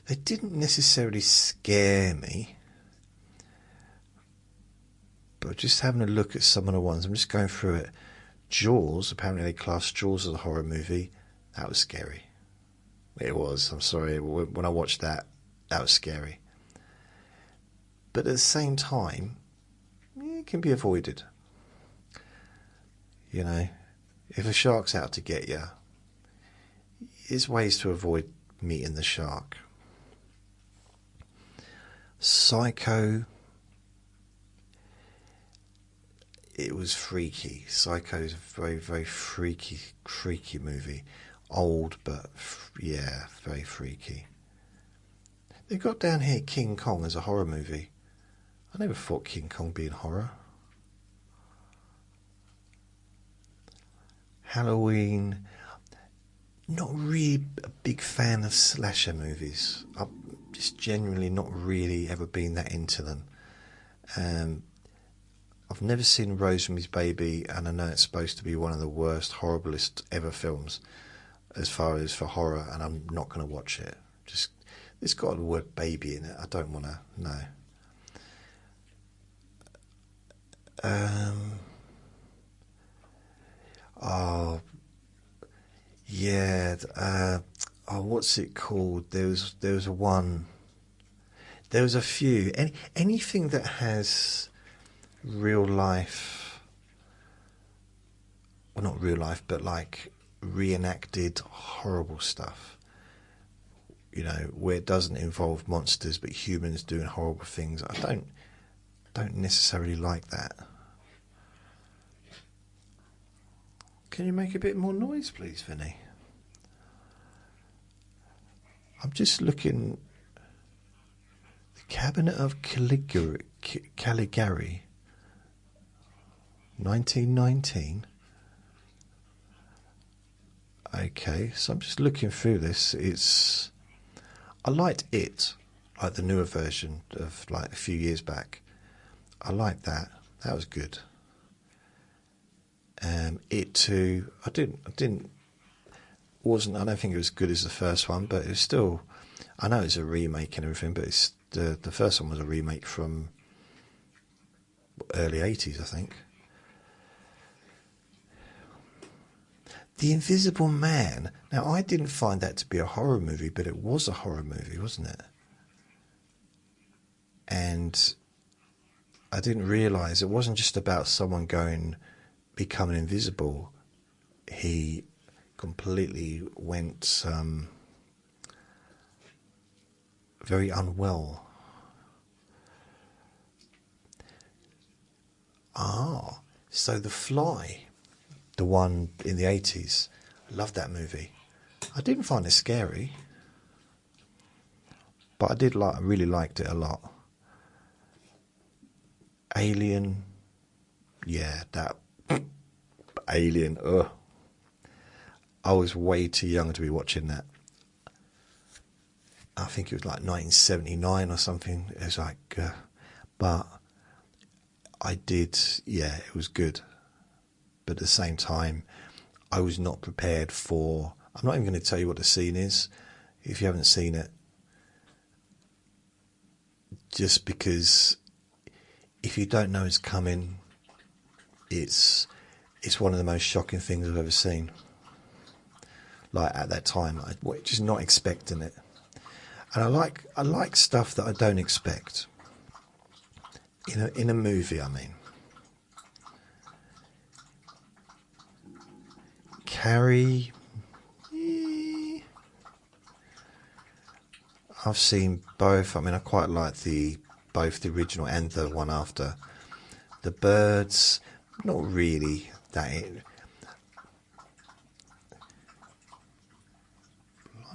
They didn't necessarily scare me, but just having a look at some of the ones, I'm just going through it. Jaws, apparently they class Jaws as a horror movie. That was scary. It was, I'm sorry, when I watched that, that was scary. But at the same time, it can be avoided. You know, if a shark's out to get you, there's ways to avoid meeting the shark. Psycho, it was freaky. Psycho is a very, very freaky movie. Old, but yeah, very freaky. They've got down here King Kong as a horror movie. I never thought King Kong being horror. Halloween. Not really a big fan of slasher movies. I've just genuinely not really ever been that into them. I've never seen Rosemary's Baby, and I know it's supposed to be one of the worst, horriblest ever films as far as for horror, and I'm not going to watch it. Just, it's got the word baby in it. I don't want to, no. Oh, yeah. What's it called? There was a one. There was a few. Anything that has real life, well, not real life, but like reenacted horrible stuff. You know, where it doesn't involve monsters but humans doing horrible things. I don't necessarily like that. Can you make a bit more noise, please, Vinny? I'm just looking. The Cabinet of Caligari, 1919. Okay, so I'm just looking through this. I liked it, like the newer version of like a few years back. I liked that. That was good. It too. I don't think it was as good as the first one, but it was still. I know it's a remake and everything, but it's the first one was a remake from early 80s, I think. The Invisible Man. Now, I didn't find that to be a horror movie, but it was a horror movie, wasn't it? And I didn't realise it wasn't just about someone becoming invisible. He completely went very unwell. So The Fly, the one in the 80s, I loved that movie. I didn't find it scary, but I really liked it a lot. Alien, yeah, that Alien, ugh. I was way too young to be watching that. I think it was like 1979 or something. It was like, but I did, yeah, it was good. But at the same time, I was not prepared for. I'm not even going to tell you what the scene is if you haven't seen it. Just because if you don't know it's coming, it's one of the most shocking things I've ever seen. Like at that time, I was just not expecting it, and I like stuff that I don't expect in a movie. I mean, Carrie. I've seen both. I mean, I quite like both the original and the one after. The Birds, not really that. I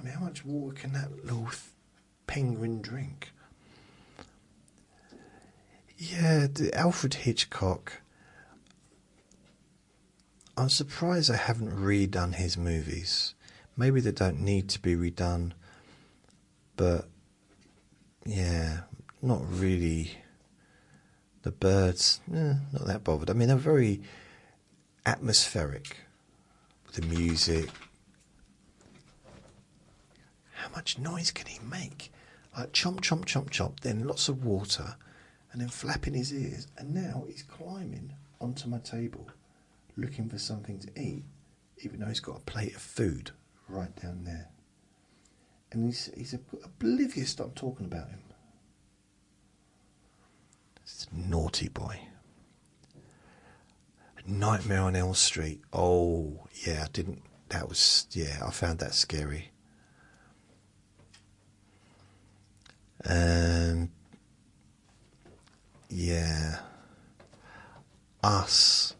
mean, how much water can that little penguin drink? Yeah, the Alfred Hitchcock. I'm surprised they haven't redone his movies. Maybe they don't need to be redone. But, yeah, not really. The Birds, not that bothered. I mean, they're very atmospheric with the music. How much noise can he make? Like chomp, chomp, chomp, chomp, then lots of water, and then flapping his ears. And now he's climbing onto my table, looking for something to eat, even though he's got a plate of food right down there. And he's oblivious that I'm talking about him. This naughty boy. Nightmare on Elm Street. Oh, yeah, I found that scary. Yeah. Us.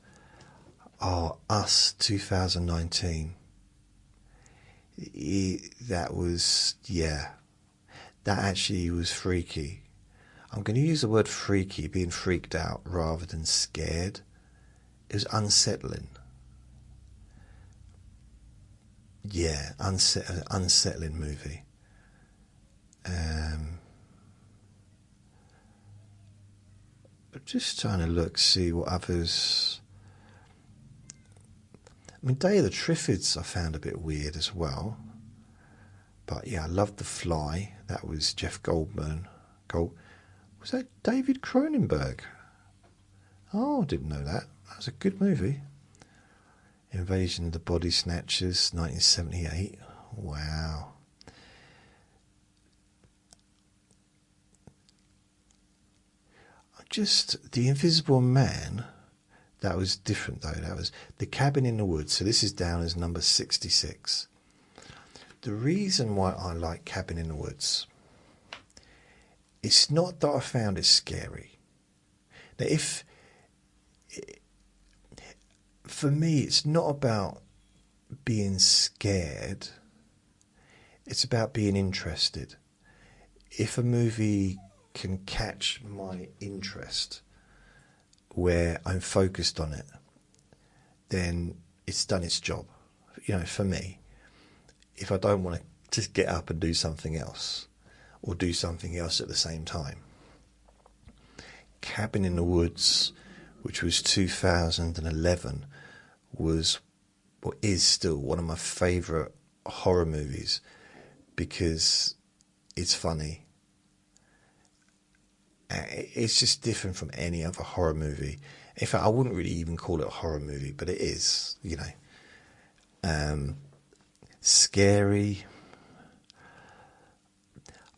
Oh, Us 2019. That was, that actually was freaky. I'm going to use the word freaky, being freaked out rather than scared. It was unsettling. Yeah, unsettling movie. I'm just trying to see what others. I mean, Day of the Triffids I found a bit weird as well. But yeah, I loved The Fly. That was Jeff Goldblum. Was that David Cronenberg? Oh, I didn't know that. That was a good movie. Invasion of the Body Snatchers, 1978. Wow. The Invisible Man. That was different though. That was The Cabin in the Woods. So this is down as number 66. The reason why I like Cabin in the Woods, it's not that I found it scary. Now, for me, it's not about being scared. It's about being interested. If a movie can catch my interest, where I'm focused on it, then it's done its job. For me, if I don't want to just get up and do something else, or do something else at the same time. Cabin in the Woods, which was 2011, is still one of my favourite horror movies because it's funny. It's just different from any other horror movie. In fact, I wouldn't really even call it a horror movie, but it is, scary.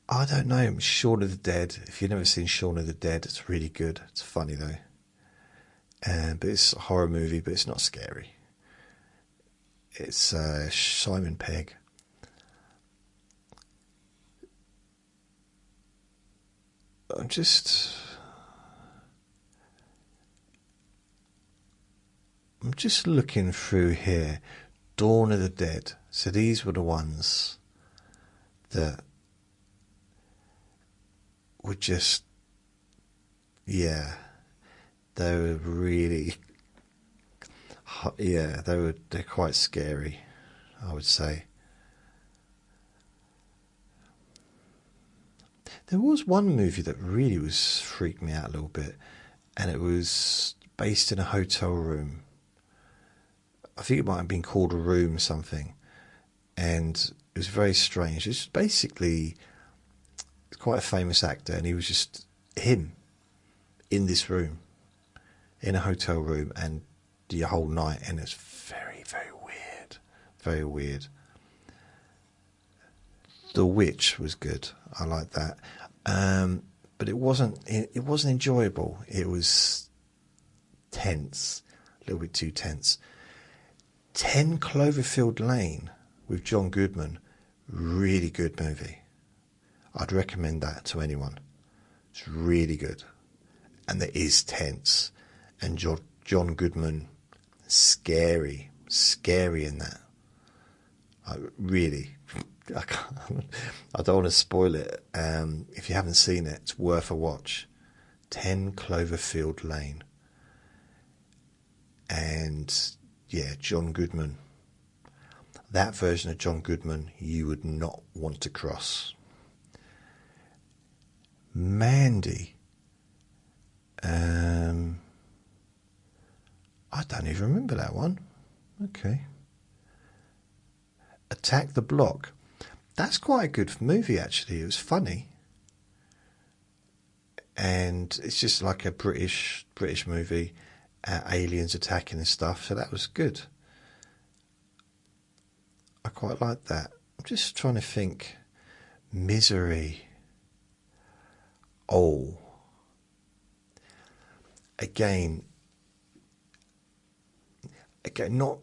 I don't know. Shaun of the Dead. If you've never seen Shaun of the Dead, it's really good. It's funny though. But it's a horror movie, but it's not scary. It's Simon Pegg. I'm just looking through here. Dawn of the Dead. So these were the ones that were just, they were really, they're quite scary, I would say. There was one movie that really freaked me out a little bit, and it was based in a hotel room. I think it might have been called A Room something, and it was very strange. It's basically quite a famous actor, and he was just him in this room. in a hotel room and the whole night, and it's very, very weird. Very weird. The Witch was good. I like that. But it wasn't enjoyable. It was tense. A little bit too tense. 10 Cloverfield Lane with John Goodman. Really good movie. I'd recommend that to anyone. It's really good. And it is tense. And John Goodman, scary in that. Really. I don't want to spoil it. If you haven't seen it, it's worth a watch. 10 Cloverfield Lane. And yeah, John Goodman. That version of John Goodman you would not want to cross. Mandy. I don't even remember that one. Okay. Attack the Block. That's quite a good movie, actually. It was funny. And it's just like a British movie. Aliens attacking and stuff. So that was good. I quite like that. I'm just trying to think. Misery. Oh. Again, not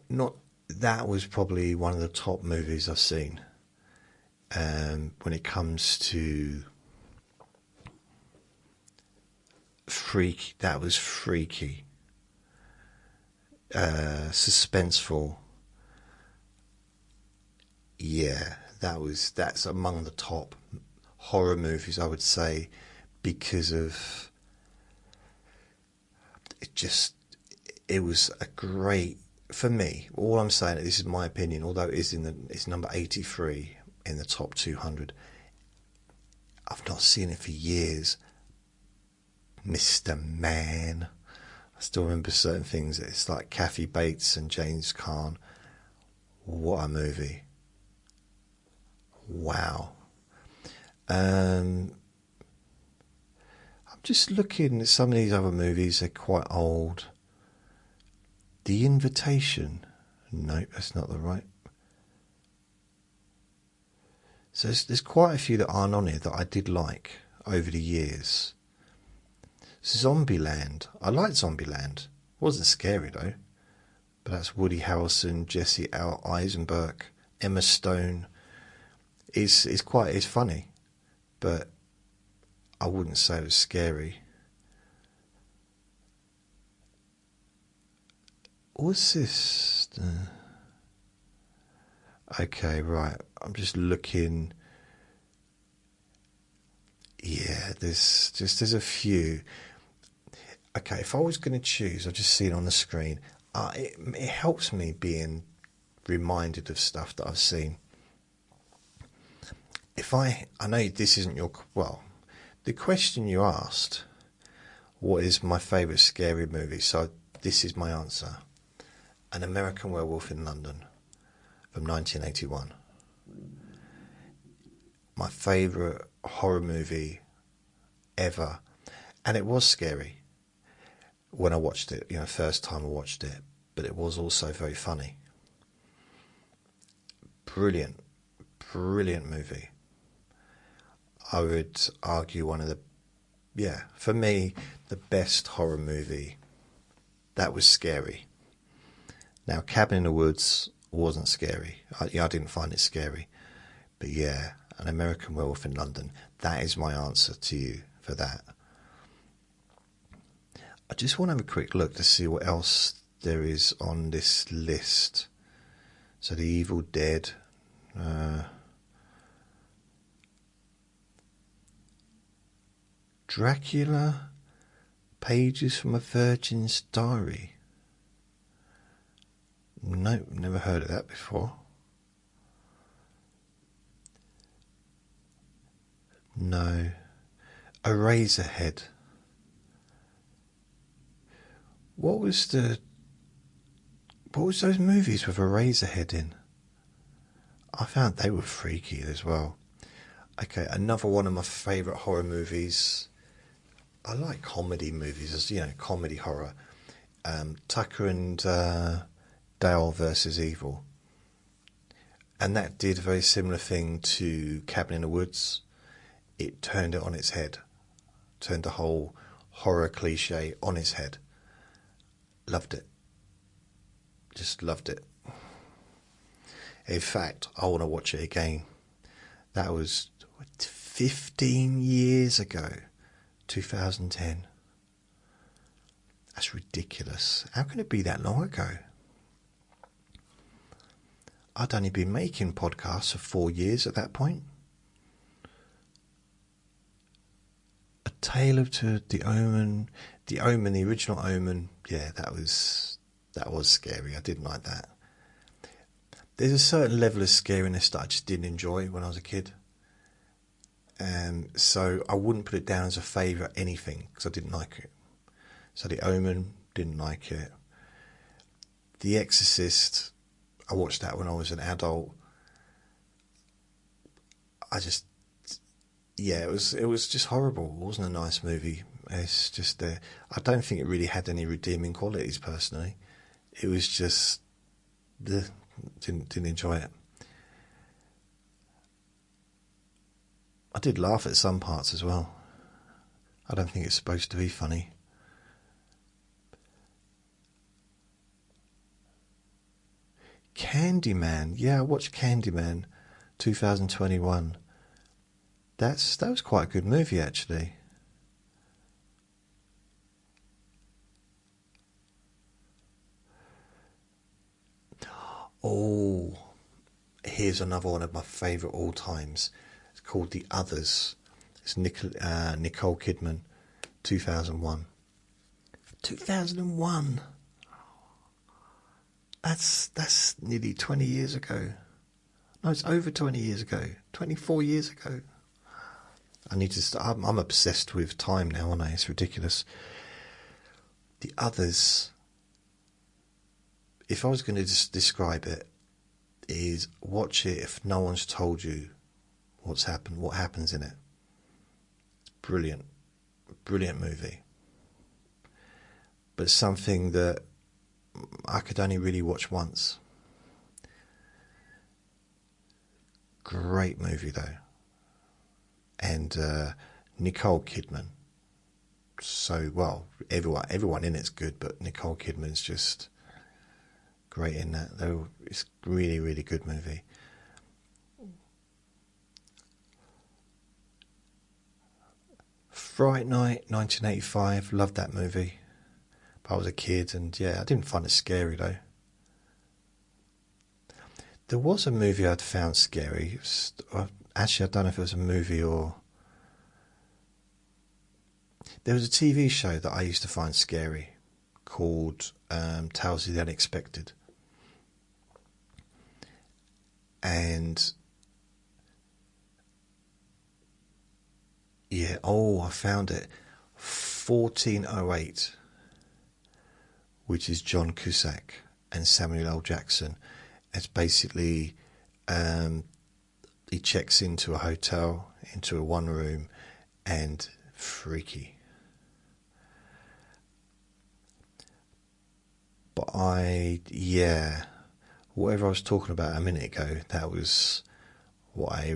that was probably one of the top movies I've seen. When it comes to freaky, that was freaky. Suspenseful. Yeah, that's among the top horror movies, I would say, because of it was a great, for me, all I'm saying, this is my opinion, although it's number 83 in the top 200. I've not seen it for years. Mr. Man. I still remember certain things. It's like Kathy Bates and James Caan. What a movie. Wow. I'm just looking at some of these other movies. They're quite old. The Invitation. No, that's not the right. So there's quite a few that aren't on here that I did like over the years. Zombieland. I liked Zombieland. Wasn't scary though. But that's Woody Harrelson, Jesse Eisenberg, Emma Stone. It's funny, but I wouldn't say it was scary. What's this? Okay, right. I'm just looking. Yeah, there's a few. Okay, if I was going to choose, I'll just see it on the screen. It helps me being reminded of stuff that I've seen. I know this isn't the question you asked, what is my favourite scary movie? So this is my answer. An American Werewolf in London from 1981. My favourite horror movie ever. And it was scary when I watched it, first time I watched it. But it was also very funny. Brilliant movie. I would argue one of for me, the best horror movie that was scary. Now, Cabin in the Woods wasn't scary. I didn't find it scary. But yeah, An American Werewolf in London, that is my answer to you for that. I just want to have a quick look to see what else there is on this list. So The Evil Dead. Dracula, Pages from a Virgin's Diary. Nope, never heard of that before. No. Eraserhead. What was those movies with Eraserhead in? I found they were freaky as well. Okay, another one of my favourite horror movies. I like comedy movies, as comedy horror. Tucker and Dale versus Evil. And that did a very similar thing to Cabin in the Woods. It turned it on its head. Turned the whole horror cliche on its head. Loved it. Just loved it. In fact, I want to watch it again. That was 15 years ago. 2010. That's ridiculous. How can it be that long ago? I'd only been making podcasts for 4 years at that point. A Tale of the Omen, the original Omen. Yeah, that was scary. I didn't like that. There's a certain level of scariness that I just didn't enjoy when I was a kid. So I wouldn't put it down as a favourite anything because I didn't like it. So The Omen, didn't like it. The Exorcist, I watched that when I was an adult. It was just horrible. It wasn't a nice movie. It's just, I don't think it really had any redeeming qualities personally. It was just, didn't enjoy it. I did laugh at some parts as well. I don't think it's supposed to be funny. Candyman, yeah, I watched Candyman 2021. That was quite a good movie actually. Oh, here's another one of my favourite all times. It's called The Others. It's Nicole Kidman, 2001. 2001. That's nearly 20 years ago. No, it's over 20 years ago. 24 years ago. I need to start. I'm obsessed with time now, aren't I? It's ridiculous. The Others, if I was going to just describe it, is watch it if no one's told you what happens in it. Brilliant movie. But something that I could only really watch once. Great movie though. And Nicole Kidman. So, well, everyone in it's good, but Nicole Kidman's just great in that. Though it's a really, really good movie. Fright Night, 1985. Loved that movie. But I was a kid, and yeah, I didn't find it scary though. There was a movie I'd found scary. Actually, I don't know if it was a movie or... There was a TV show that I used to find scary called Tales of the Unexpected. And... yeah, I found it. 1408, which is John Cusack and Samuel L. Jackson. It's basically... he checks into a hotel, into a one room, and freaky. But whatever I was talking about a minute ago, that was what I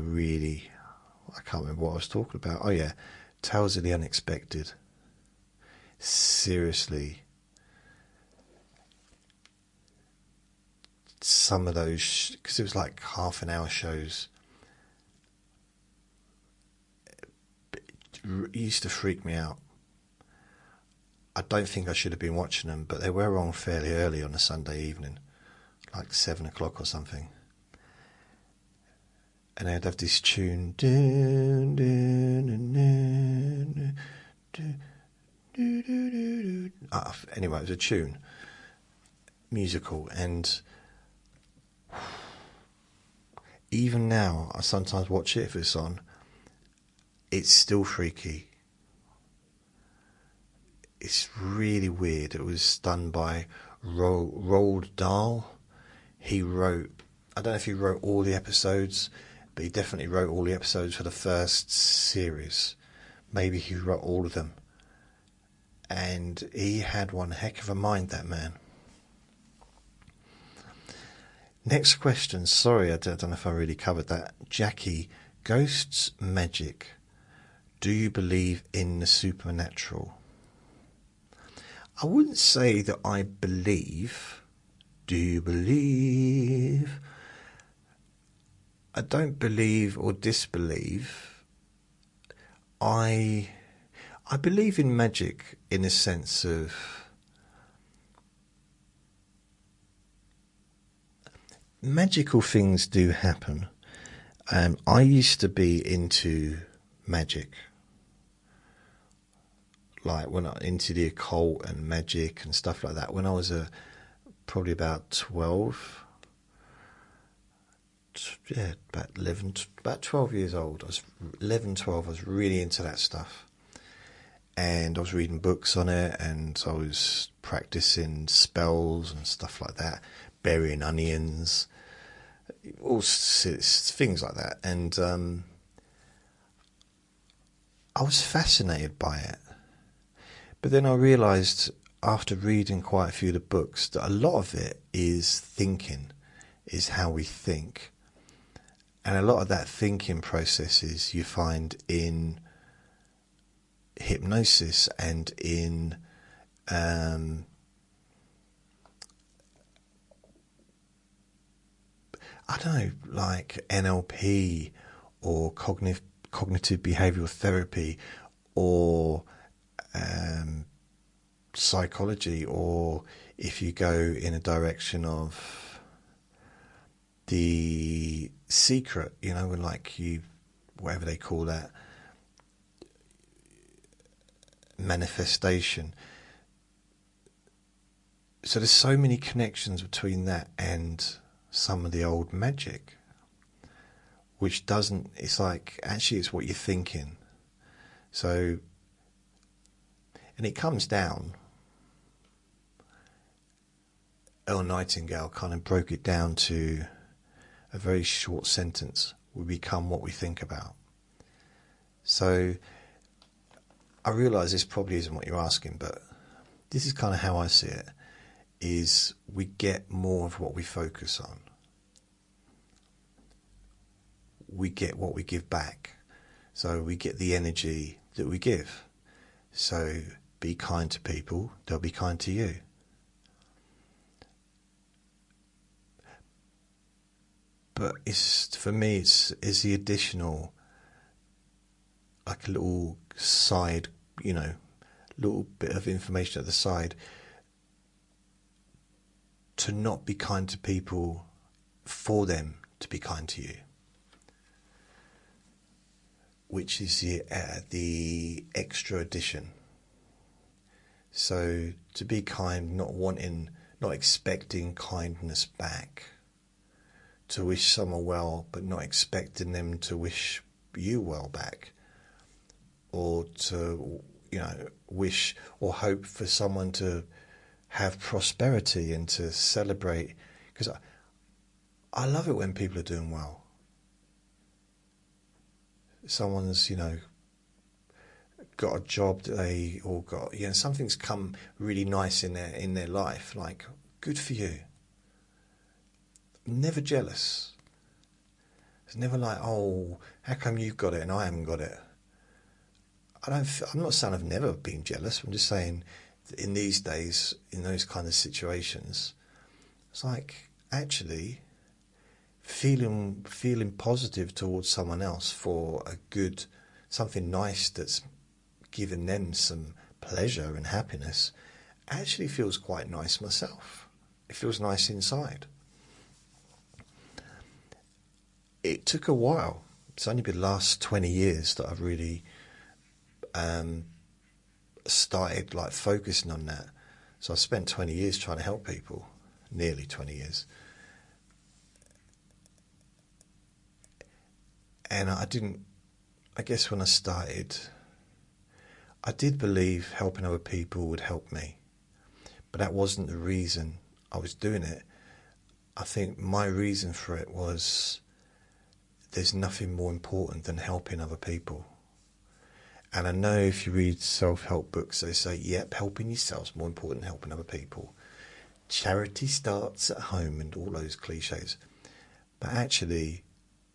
can't remember what I was talking about. Oh yeah, Tales of the Unexpected. Seriously. Some of those, because it was like half an hour shows, it used to freak me out. I don't think I should have been watching them, but they were on fairly early on a Sunday evening, like 7 o'clock or something. And they'd have this tune. Anyway, it was a tune, musical, and even now, I sometimes watch it if it's on. It's still freaky. It's really weird. It was done by Roald Dahl. He wrote, I don't know if he wrote all the episodes, but he definitely wrote all the episodes for the first series. Maybe he wrote all of them. And he had one heck of a mind, that man. Next question. Sorry, I don't know if I really covered that. Jackie, ghosts, magic. Do you believe in the supernatural? I wouldn't say that I believe. Do you believe? I don't believe or disbelieve. I believe in magic in a sense of magical things do happen. I used to be into magic, like when I into the occult and magic and stuff like that. When I was probably about 12, yeah, about 11, about 12 years old. I was 11, 12. I was really into that stuff, and I was reading books on it, and I was practicing spells and stuff like that, burying onions, all things like that. And I was fascinated by it. But then I realised after reading quite a few of the books that a lot of it is thinking, is how we think. And a lot of that thinking processes you find in hypnosis and in I don't know, like NLP or cognitive behavioural therapy or psychology, or if you go in a direction of the secret, you know, like you, whatever they call that, manifestation. So there's so many connections between that and some of the old magic, which doesn't, it's like, actually it's what you're thinking. So, and it comes down, Earl Nightingale kind of broke it down to a very short sentence: we become what we think about. So I realise this probably isn't what you're asking, but this is kind of how I see it, is we get more of what we focus on. We get what we give back. So we get the energy that we give. So be kind to people, they'll be kind to you. But for me, it's the additional, like a little side, you know, little bit of information at the side, to not be kind to people for them to be kind to you, which is the extra addition. So to be kind, not expecting kindness back. To wish someone well, but not expecting them to wish you well back. Or to, you know, wish or hope for someone to have prosperity and to celebrate. Because I love it when people are doing well. Someone's, you know, got a job that they, or got, you know, something's come really nice in their life. Like, good for you. Never jealous. It's never like, oh, how come you've got it and I haven't got it? I'm not saying I've never been jealous. I'm just saying, in these days, in those kind of situations, it's like actually feeling positive towards someone else for a good, something nice that's given them some pleasure and happiness, actually feels quite nice myself. It feels nice inside. It took a while. It's only been the last 20 years that I've really started like focusing on that. So I spent 20 years trying to help people, nearly 20 years. And I guess when I started, I did believe helping other people would help me. But that wasn't the reason I was doing it. I think my reason for it was, there's nothing more important than helping other people. And I know if you read self-help books, they say, yep, helping yourself is more important than helping other people. Charity starts at home and all those cliches. But actually,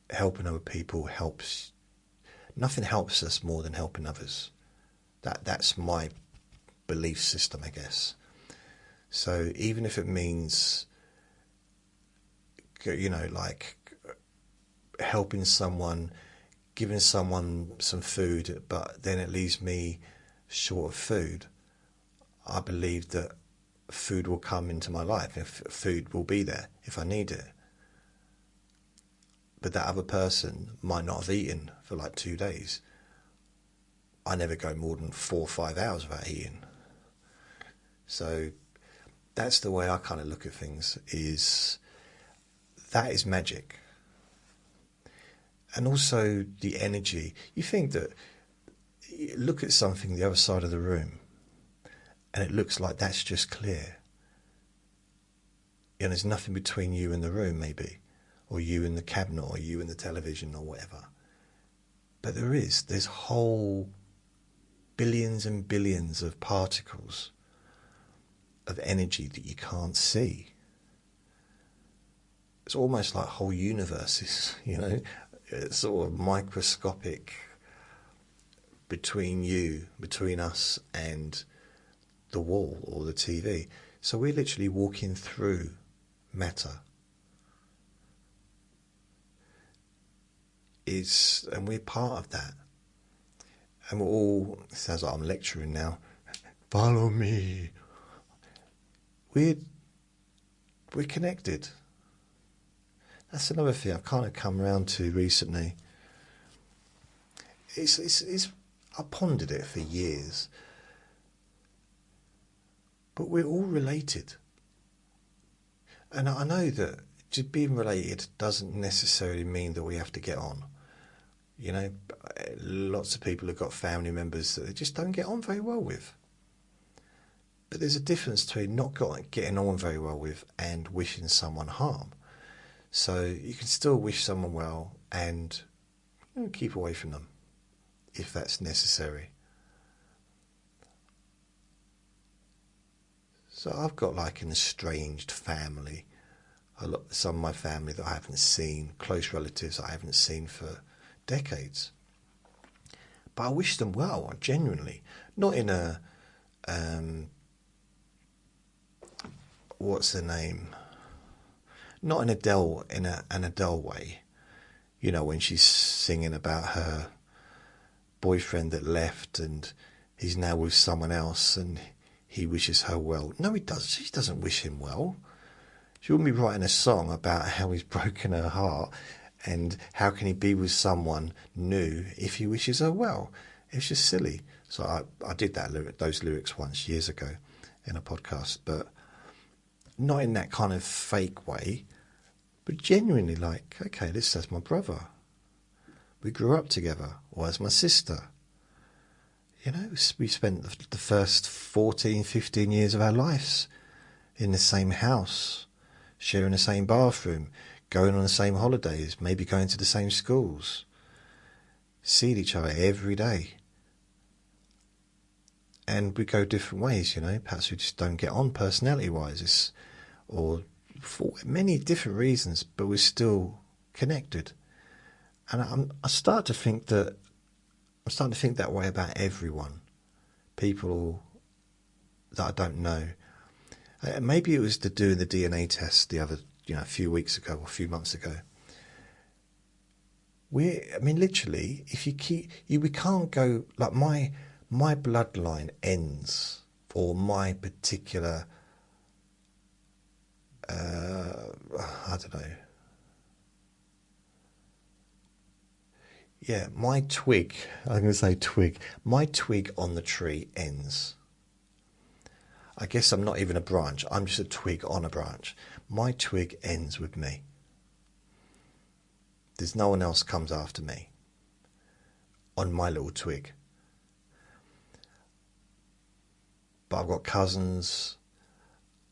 helping other people helps. Nothing helps us more than helping others. That's my belief system, I guess. So even if it means, like helping someone, giving someone some food, but then it leaves me short of food, I believe that food will come into my life. If food will be there if I need it. But that other person might not have eaten for like 2 days. I never go more than 4 or 5 hours without eating. So that's the way I kind of look at things, that is magic. And also the energy. You think that, you look at something the other side of the room and it looks like that's just clear. And there's nothing between you and the room maybe, or you and the cabinet, or you and the television, or whatever. But there's whole billions and billions of particles of energy that you can't see. It's almost like whole universes, it's sort of microscopic between us and the wall or the TV. So we're literally walking through matter. And we're part of that. And we're all, it sounds like I'm lecturing now, follow me. We're connected. That's another thing I've kind of come around to recently. I pondered it for years. But we're all related. And I know that just being related doesn't necessarily mean that we have to get on. Lots of people have got family members that they just don't get on very well with. But there's a difference between not getting on very well with and wishing someone harm. So you can still wish someone well and keep away from them if that's necessary. So I've got like an estranged family. Some of my family that I haven't seen, close relatives that I haven't seen for decades. But I wish them well, genuinely. Not in a, what's the name? Not in an Adele way. When she's singing about her boyfriend that left and he's now with someone else and he wishes her well. No, he does. She doesn't wish him well. She wouldn't be writing a song about how he's broken her heart and how can he be with someone new if he wishes her well. It's just silly. So I did those lyrics once years ago in a podcast, but not in that kind of fake way, but genuinely like, okay, that's my brother. We grew up together, or as my sister. We spent the first 14, 15 years of our lives in the same house, sharing the same bathroom, going on the same holidays, maybe going to the same schools, seeing each other every day. And we go different ways, perhaps we just don't get on personality-wise, or for many different reasons, but we're still connected. And I start to think that I'm starting to think that way about everyone, people that I don't know. Maybe it was to do the DNA test a few weeks ago or a few months ago. Literally, if we can't go, like my bloodline ends, or my particular, I don't know. Yeah, my twig, I'm going to say twig, my twig on the tree ends. I guess I'm not even a branch, I'm just a twig on a branch. My twig ends with me. There's no one else comes after me on my little twig. But I've got cousins,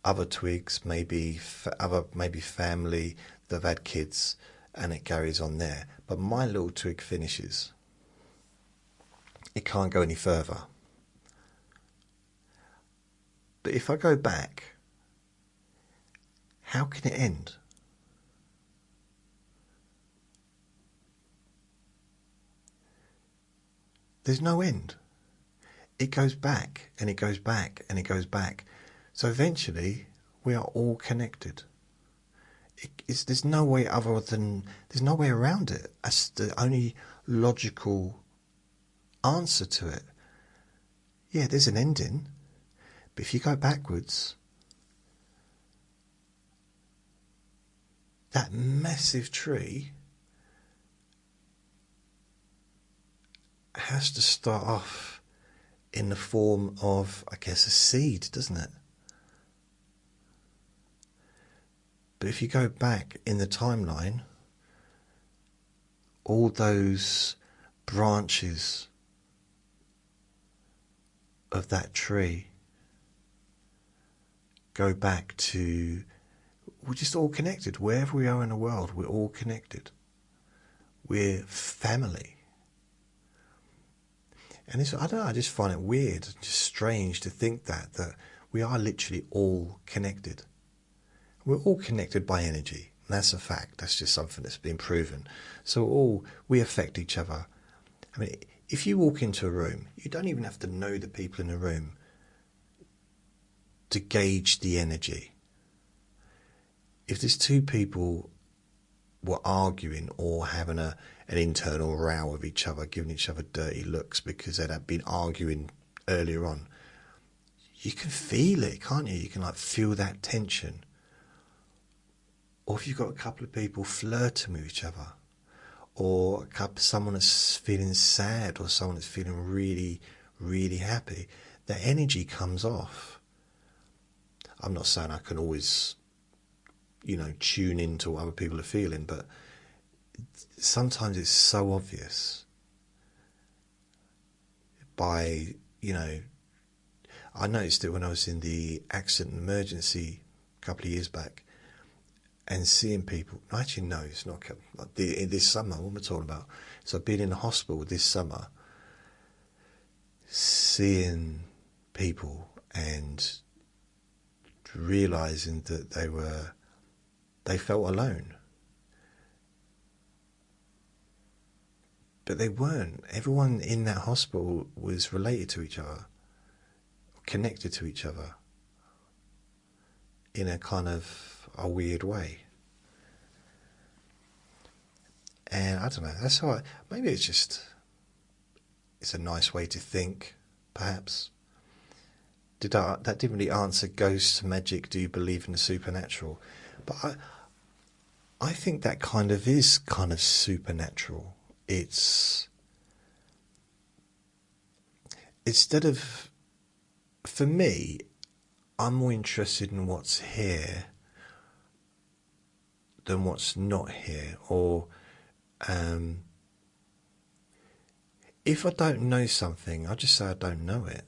other twigs, maybe family that have had kids, and it carries on there. But my little twig finishes. it can't go any further. But if I go back, how can it end? There's no end. It goes back and it goes back and it goes back. So eventually we are all connected. There's no way there's no way around it. That's the only logical answer to it. Yeah, there's an ending, but if you go backwards, that massive tree has to start off in the form of, I guess, a seed, doesn't it? But if you go back in the timeline, all those branches of that tree go back to, we're just all connected. Wherever we are in the world, we're all connected. We're family. And I don't know, I just find it weird, just strange to think that we are literally all connected. We're all connected by energy. And that's a fact. That's just something that's been proven. So we affect each other. I mean, if you walk into a room, you don't even have to know the people in the room to gauge the energy. If there's two people were arguing or having an internal row with each other, giving each other dirty looks because they'd been arguing earlier on, you can feel it, can't you? You can feel that tension. Or if you've got a couple of people flirting with each other, or someone that's feeling sad, or someone that's feeling really, really happy, the energy comes off. I'm not saying I can always, tune into what other people are feeling, but sometimes it's so obvious I noticed it when I was in the accident and emergency a couple of years back, and seeing people. Actually, no, it's not. This summer, what am I talking about? So I've been in the hospital this summer, seeing people and realising that they felt alone. But they weren't. Everyone in that hospital was related to each other, connected to each other, in a kind of a weird way. And I don't know, that's how maybe it's a nice way to think, perhaps. That didn't really answer ghosts, magic, do you believe in the supernatural? But I think that kind of is kind of supernatural. It's, instead of, for me, I'm more interested in what's here than what's not here. Or if I don't know something, I just say I don't know it.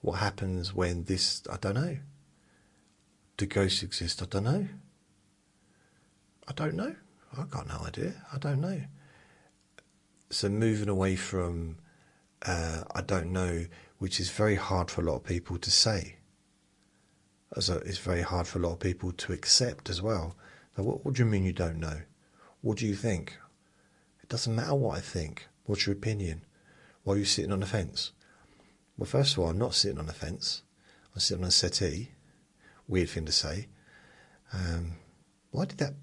What happens when this, I don't know. Do ghosts exist? I don't know. I don't know. I've got no idea. I don't know. So moving away from I don't know, which is very hard for a lot of people to say. It's very hard for a lot of people to accept as well. Now, what do you mean you don't know? What do you think? It doesn't matter what I think. What's your opinion? Why are you sitting on the fence? Well, first of all, I'm not sitting on the fence. I'm sitting on a settee. Weird thing to say. Why did that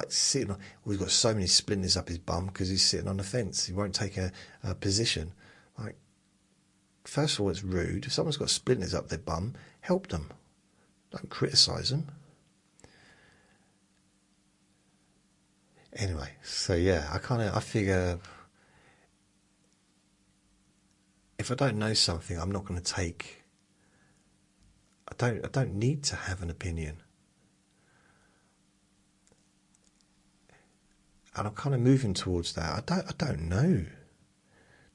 sitting on? Well, he's got so many splinters up his bum because he's sitting on the fence. He won't take a position. First of all, it's rude. If someone's got splinters up their bum, help them. Don't criticise them. Anyway, so yeah, I figure if I don't know something, I'm not going to take. I don't need to have an opinion. And I'm kind of moving towards that. I don't know.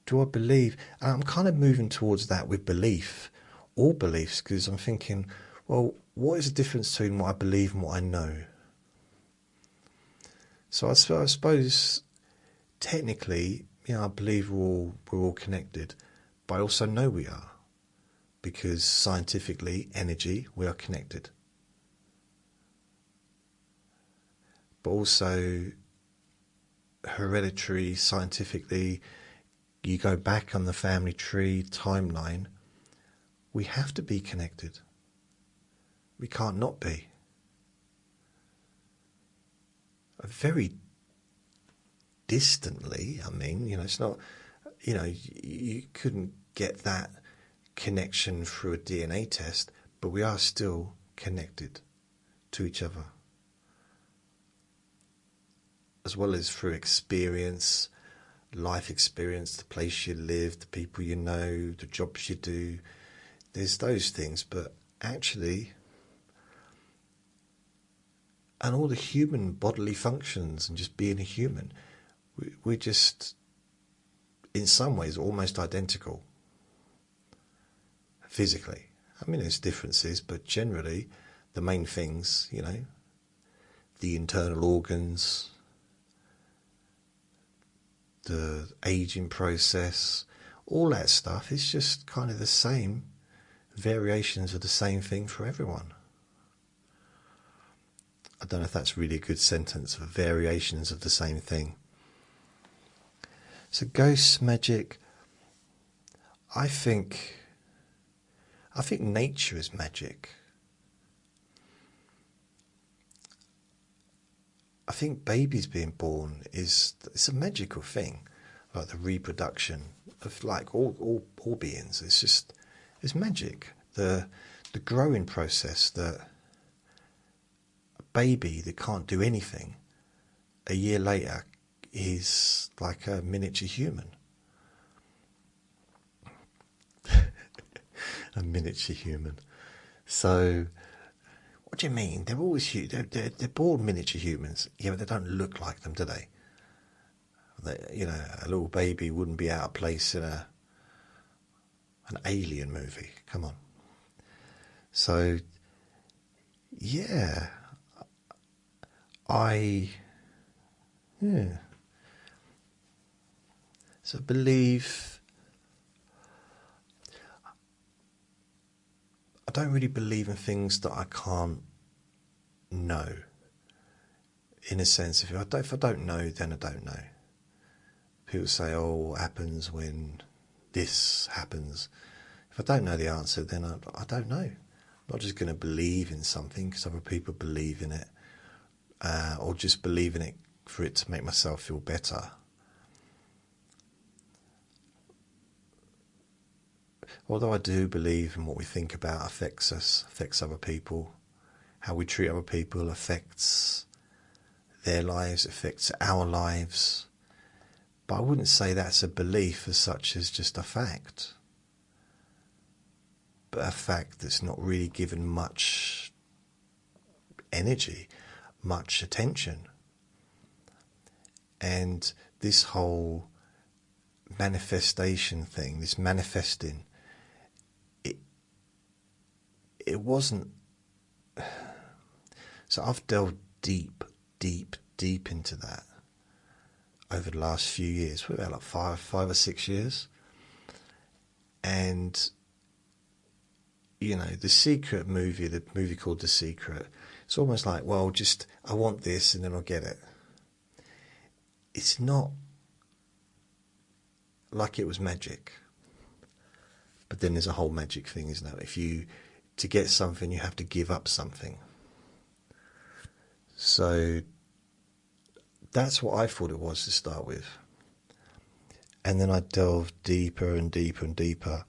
Do I believe? And I'm kind of moving towards that with belief, all beliefs, because I'm thinking, well, what is the difference between what I believe and what I know? So I suppose, technically, I believe we're all connected, but I also know we are, because scientifically, energy, we are connected. But also, hereditary, scientifically, you go back on the family tree timeline, we have to be connected. We can't not be. Very distantly, I mean, it's not, you couldn't get that connection through a DNA test, but we are still connected to each other, as well as through experience, life experience, the place you live, the people you know, the jobs you do. There's those things, but actually, and all the human bodily functions and just being a human, we're just, in some ways, almost identical physically. I mean, there's differences, but generally, the main things, the internal organs, the aging process, all that stuff is just kind of the same, variations of the same thing for everyone. I don't know if that's really a good sentence, for variations of the same thing. So ghosts, magic, I think nature is magic. I think babies being born it's a magical thing, like the reproduction of like all beings. It's magic. The growing process, that a baby that can't do anything, a year later is like a miniature human. A miniature human. So, what do you mean? They're always huge. They're born miniature humans. Yeah, but they don't look like them, do they? A little baby wouldn't be out of place in an alien movie. Come on. So, yeah, So I believe. I don't really believe in things that I can't know. In a sense, if I don't know, then I don't know. People say, "Oh, what happens when this happens?" If I don't know the answer, then I don't know. I'm not just going to believe in something because other people believe in it, or just believe in it for it to make myself feel better. Although I do believe in what we think about affects us, affects other people, how we treat other people affects their lives, affects our lives. But I wouldn't say that's a belief as such as just a fact. But a fact that's not really given much energy, much attention. And this whole manifestation thing, this manifesting, it wasn't. So I've delved deep into that over the last few years, probably about like 5 or 6 years. And the Secret movie, the movie called The Secret, it's almost like, well, just I want this and then I'll get it. It's not like it was magic. But then there's a whole magic thing, isn't there? To get something, you have to give up something. So that's what I thought it was to start with. And then I delved deeper and deeper and deeper.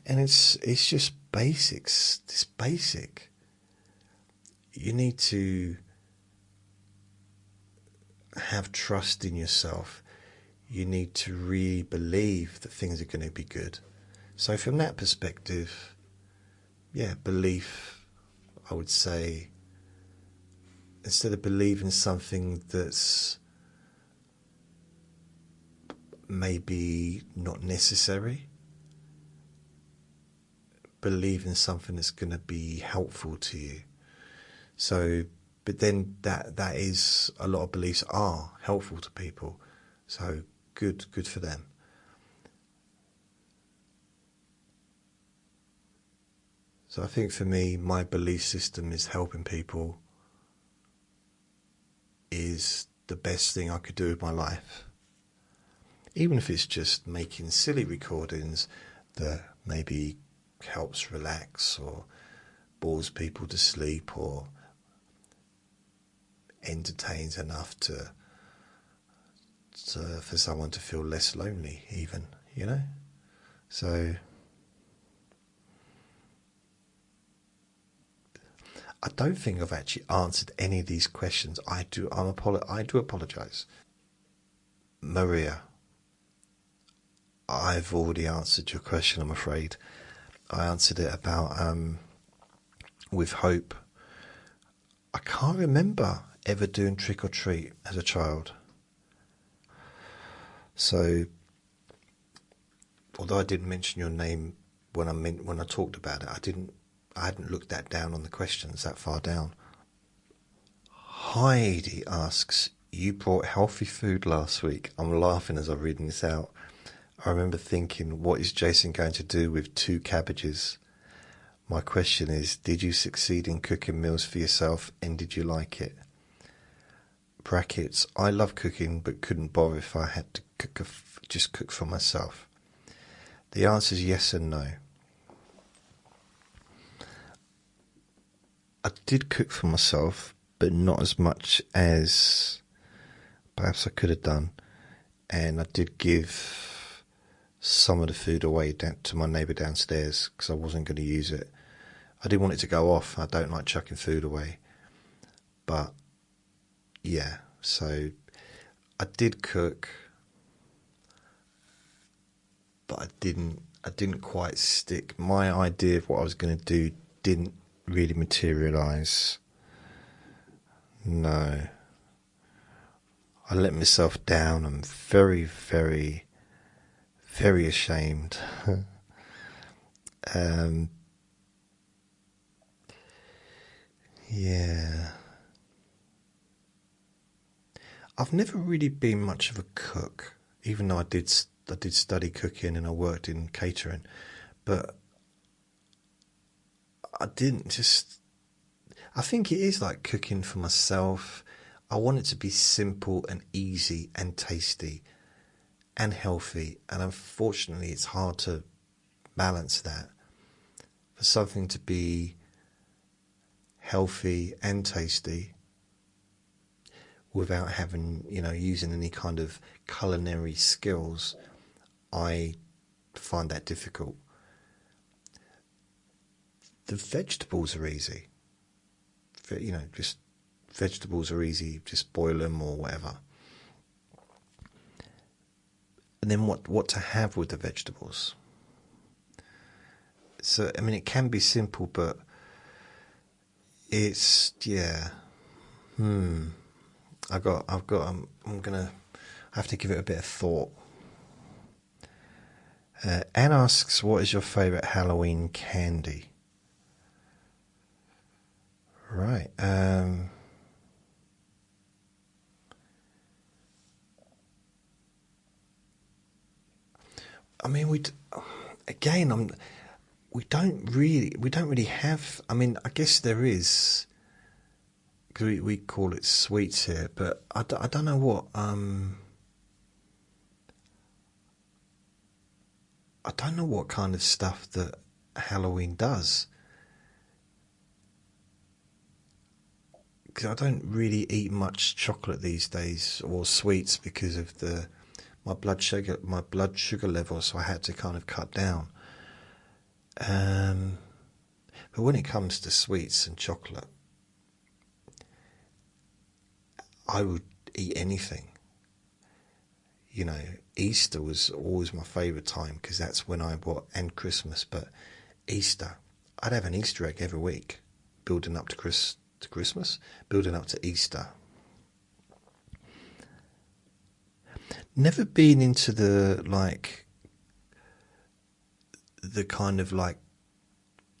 And it's just basics. It's basic. You need to have trust in yourself. You need to really believe that things are going to be good. So from that perspective, yeah, belief, I would say, instead of believing something that's maybe not necessary, believe in something that's going to be helpful to you. So But then that is, a lot of beliefs are helpful to people. So good for them. So I think for me, my belief system is helping people is the best thing I could do with my life. Even if it's just making silly recordings that maybe helps relax or bores people to sleep or entertains enough for someone to feel less lonely even, you know? So I don't think I've actually answered any of these questions. I do apologise. Maria, I've already answered your question, I'm afraid. I answered it about with hope. I can't remember ever doing trick or treat as a child. So, although I didn't mention your name when I talked about it, I hadn't looked that down on the questions that far down. Heidi asks, you brought healthy food last week. I'm laughing as I'm reading this out. I remember thinking, what is Jason going to do with 2 cabbages? My question is, did you succeed in cooking meals for yourself and did you like it? Brackets, I love cooking but couldn't bother if I had to just cook for myself. The answer is yes and no. I did cook for myself, but not as much as perhaps I could have done. And I did give some of the food away to my neighbour downstairs because I wasn't going to use it. I didn't want it to go off. I don't like chucking food away. But yeah, so I did cook, but I didn't quite stick. My idea of what I was going to do didn't really materialise. No. I let myself down. I'm very, very, very ashamed. Yeah. I've never really been much of a cook, even though I did study cooking and I worked in catering, but I think it is like cooking for myself. I want it to be simple and easy and tasty and healthy, and unfortunately it's hard to balance that. For something to be healthy and tasty without having, using any kind of culinary skills, I find that difficult. The vegetables are easy. Just vegetables are easy, just boil them or whatever. And then what to have with the vegetables? So, I mean, it can be simple, but it's, yeah. I'm gonna have to give it a bit of thought. Anne asks, what is your favourite Halloween candy? Right. I mean, we don't really have. I mean, I guess there is, because we call it sweets here, but I don't know what. I don't know what kind of stuff that Halloween does. Because I don't really eat much chocolate these days or sweets because of my blood sugar level, so I had to kind of cut down. But when it comes to sweets and chocolate, I would eat anything. Easter was always my favourite time because that's when and Christmas, but Easter, I'd have an Easter egg every week, building up to Christmas, building up to Easter. Never been into the kind of like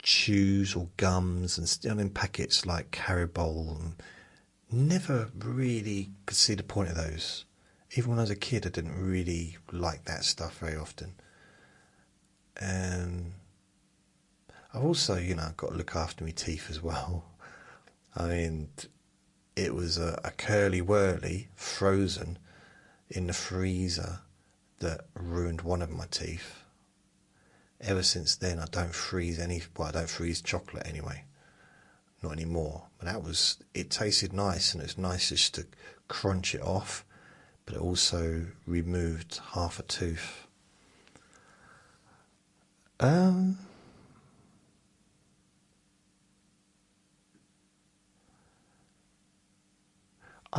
chews or gums and still in packets like Haribo and never really could see the point of those. Even when I was a kid, I didn't really like that stuff very often. I've also, got to look after my teeth as well. I mean, it was a curly whirly frozen in the freezer that ruined one of my teeth. Ever since then, I don't freeze I don't freeze chocolate anyway. Not anymore. But it tasted nice, and it's nice just to crunch it off, but it also removed half a tooth. I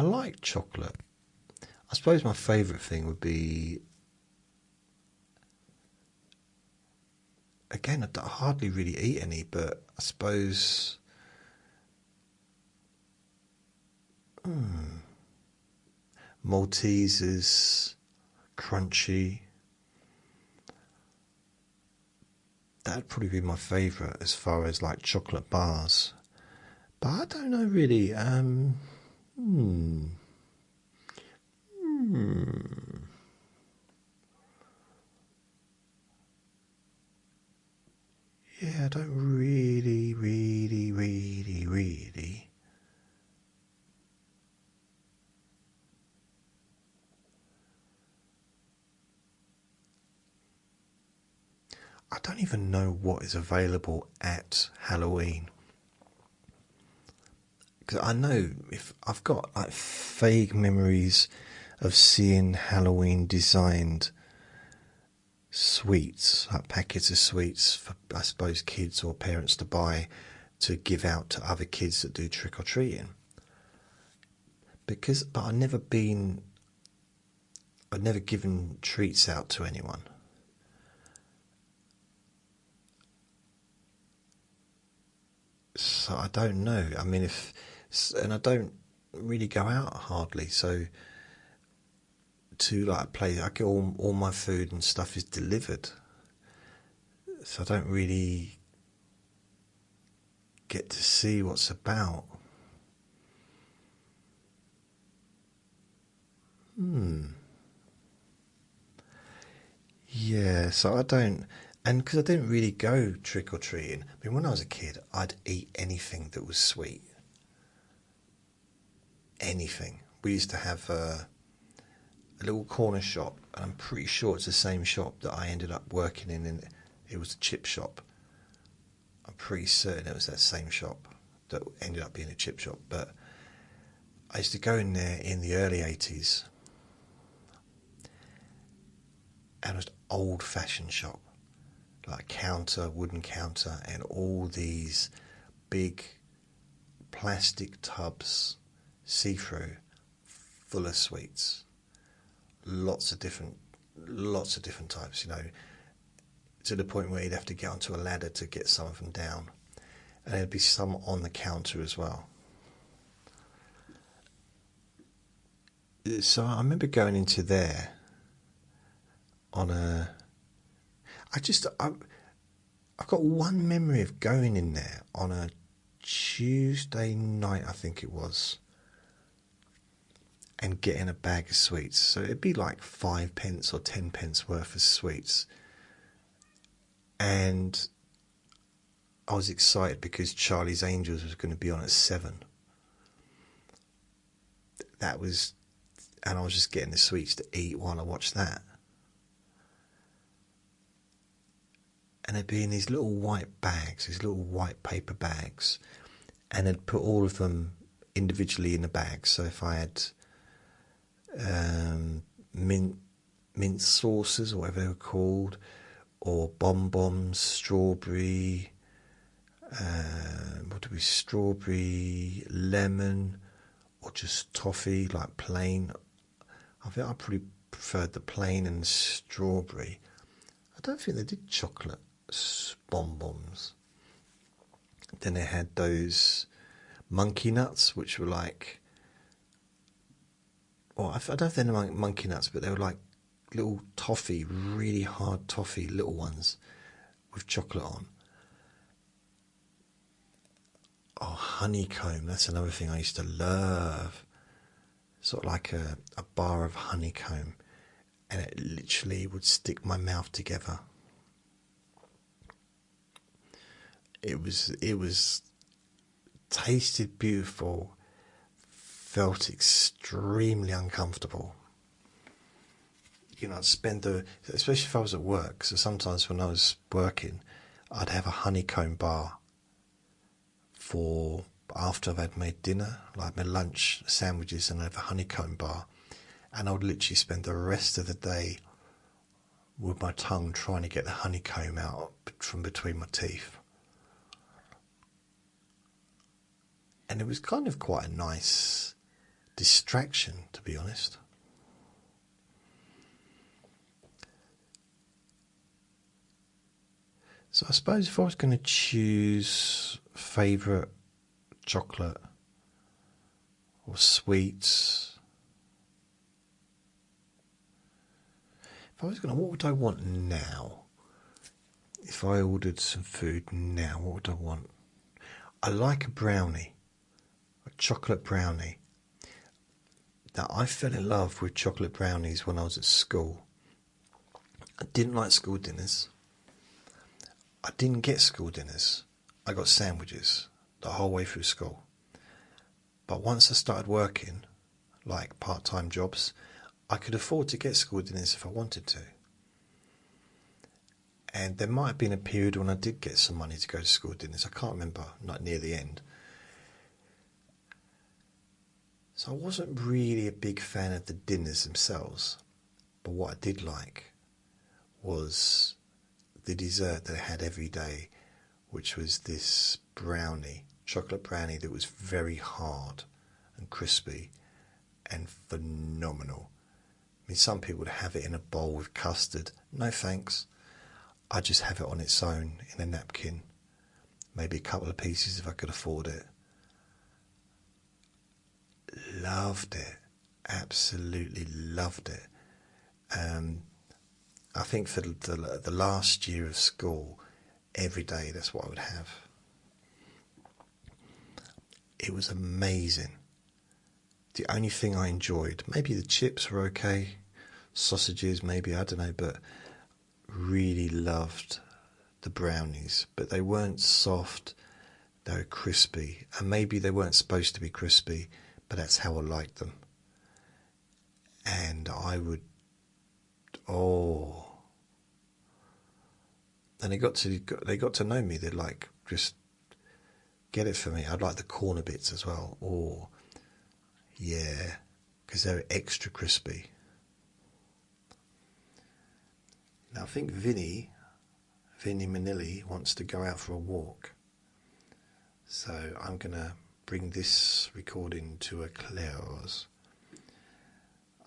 like chocolate. I suppose my favourite thing would be, again, I hardly really eat any, but I suppose Maltesers, crunchy. That'd probably be my favourite as far as like chocolate bars. But I don't know really. Yeah, I don't really. I don't even know what is available at Halloween. Because I know if I've got like vague memories of seeing Halloween designed sweets, like packets of sweets for, I suppose, kids or parents to buy to give out to other kids that do trick or treating. But I've never given treats out to anyone. So I don't know. I mean, and I don't really go out hardly. So to like play, I get all my food and stuff is delivered. So I don't really get to see what's about. Yeah, so I don't, and because I didn't really go trick or treating. I mean, when I was a kid, I'd eat anything that was sweet. Anything. We used to have a little corner shop, and I'm pretty sure it's the same shop that I ended up working in. And it was a chip shop. I'm pretty certain it was that same shop that ended up being a chip shop. But I used to go in there in the early 80s, and it was an old-fashioned shop, like counter, wooden counter, and all these big plastic tubs, see-through, full of sweets. Lots of different types, to the point where you'd have to get onto a ladder to get some of them down. And there'd be some on the counter as well. So I remember going into there on I've got one memory of going in there on a Tuesday night, I think it was, and getting a bag of sweets. So it'd be like 5p or 10p worth of sweets. And I was excited because Charlie's Angels was going to be on at 7. And I was just getting the sweets to eat while I watched that. And they'd be in these little white bags, these little white paper bags, and they'd put all of them individually in the bag. So if I had mint sauces, or whatever they were called, or bonbons, strawberry, strawberry, lemon, or just toffee, like plain. I think I probably preferred the plain and the strawberry. I don't think they did chocolate bonbons. Then they had those monkey nuts, which were like, I don't know if they're monkey nuts, but they were like little toffee, really hard toffee, little ones with chocolate on. Oh, honeycomb, that's another thing I used to love. Sort of like a bar of honeycomb, and it literally would stick my mouth together. It was tasted beautiful, felt extremely uncomfortable. I'd spend especially if I was at work, so sometimes when I was working, I'd have a honeycomb bar for after I've had made dinner, like my lunch sandwiches, and I'd have a honeycomb bar, and I would literally spend the rest of the day with my tongue trying to get the honeycomb out from between my teeth. And it was kind of quite a nice distraction, to be honest. So I suppose if I was going to choose favourite chocolate or sweets, if I was going to, what would I want now? If I ordered some food now, what would I want? I like a brownie, a chocolate brownie. Now, I fell in love with chocolate brownies when I was at school. I didn't like school dinners. I didn't get school dinners. I got sandwiches the whole way through school. But once I started working, like part-time jobs, I could afford to get school dinners if I wanted to. And there might have been a period when I did get some money to go to school dinners. I can't remember, not near the end. So I wasn't really a big fan of the dinners themselves. But what I did like was the dessert that I had every day, which was this brownie, chocolate brownie that was very hard and crispy and phenomenal. I mean, some people would have it in a bowl with custard. No thanks. I just have it on its own in a napkin, maybe a couple of pieces if I could afford it. Loved it, absolutely loved it. I think for the last year of school, every day that's what I would have. It was amazing. The only thing I enjoyed, maybe the chips were okay, sausages maybe, I don't know, but really loved the brownies. But they weren't soft, they were crispy, and maybe they weren't supposed to be crispy, but that's how I liked them. And I would, and they got to know me. They'd like just get it for me. I'd like the corner bits as well. Oh, yeah, because they're extra crispy. Now I think Vinny Manilli wants to go out for a walk. So I'm going to bring this recording to a close.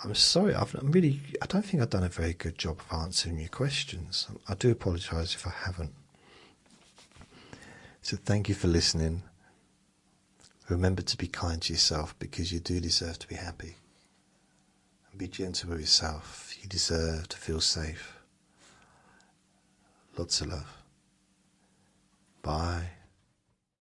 I'm sorry, I don't think I've done a very good job of answering your questions. I do apologise if I haven't. So thank you for listening. Remember to be kind to yourself, because you do deserve to be happy. And be gentle with yourself. You deserve to feel safe. Lots of love. Bye.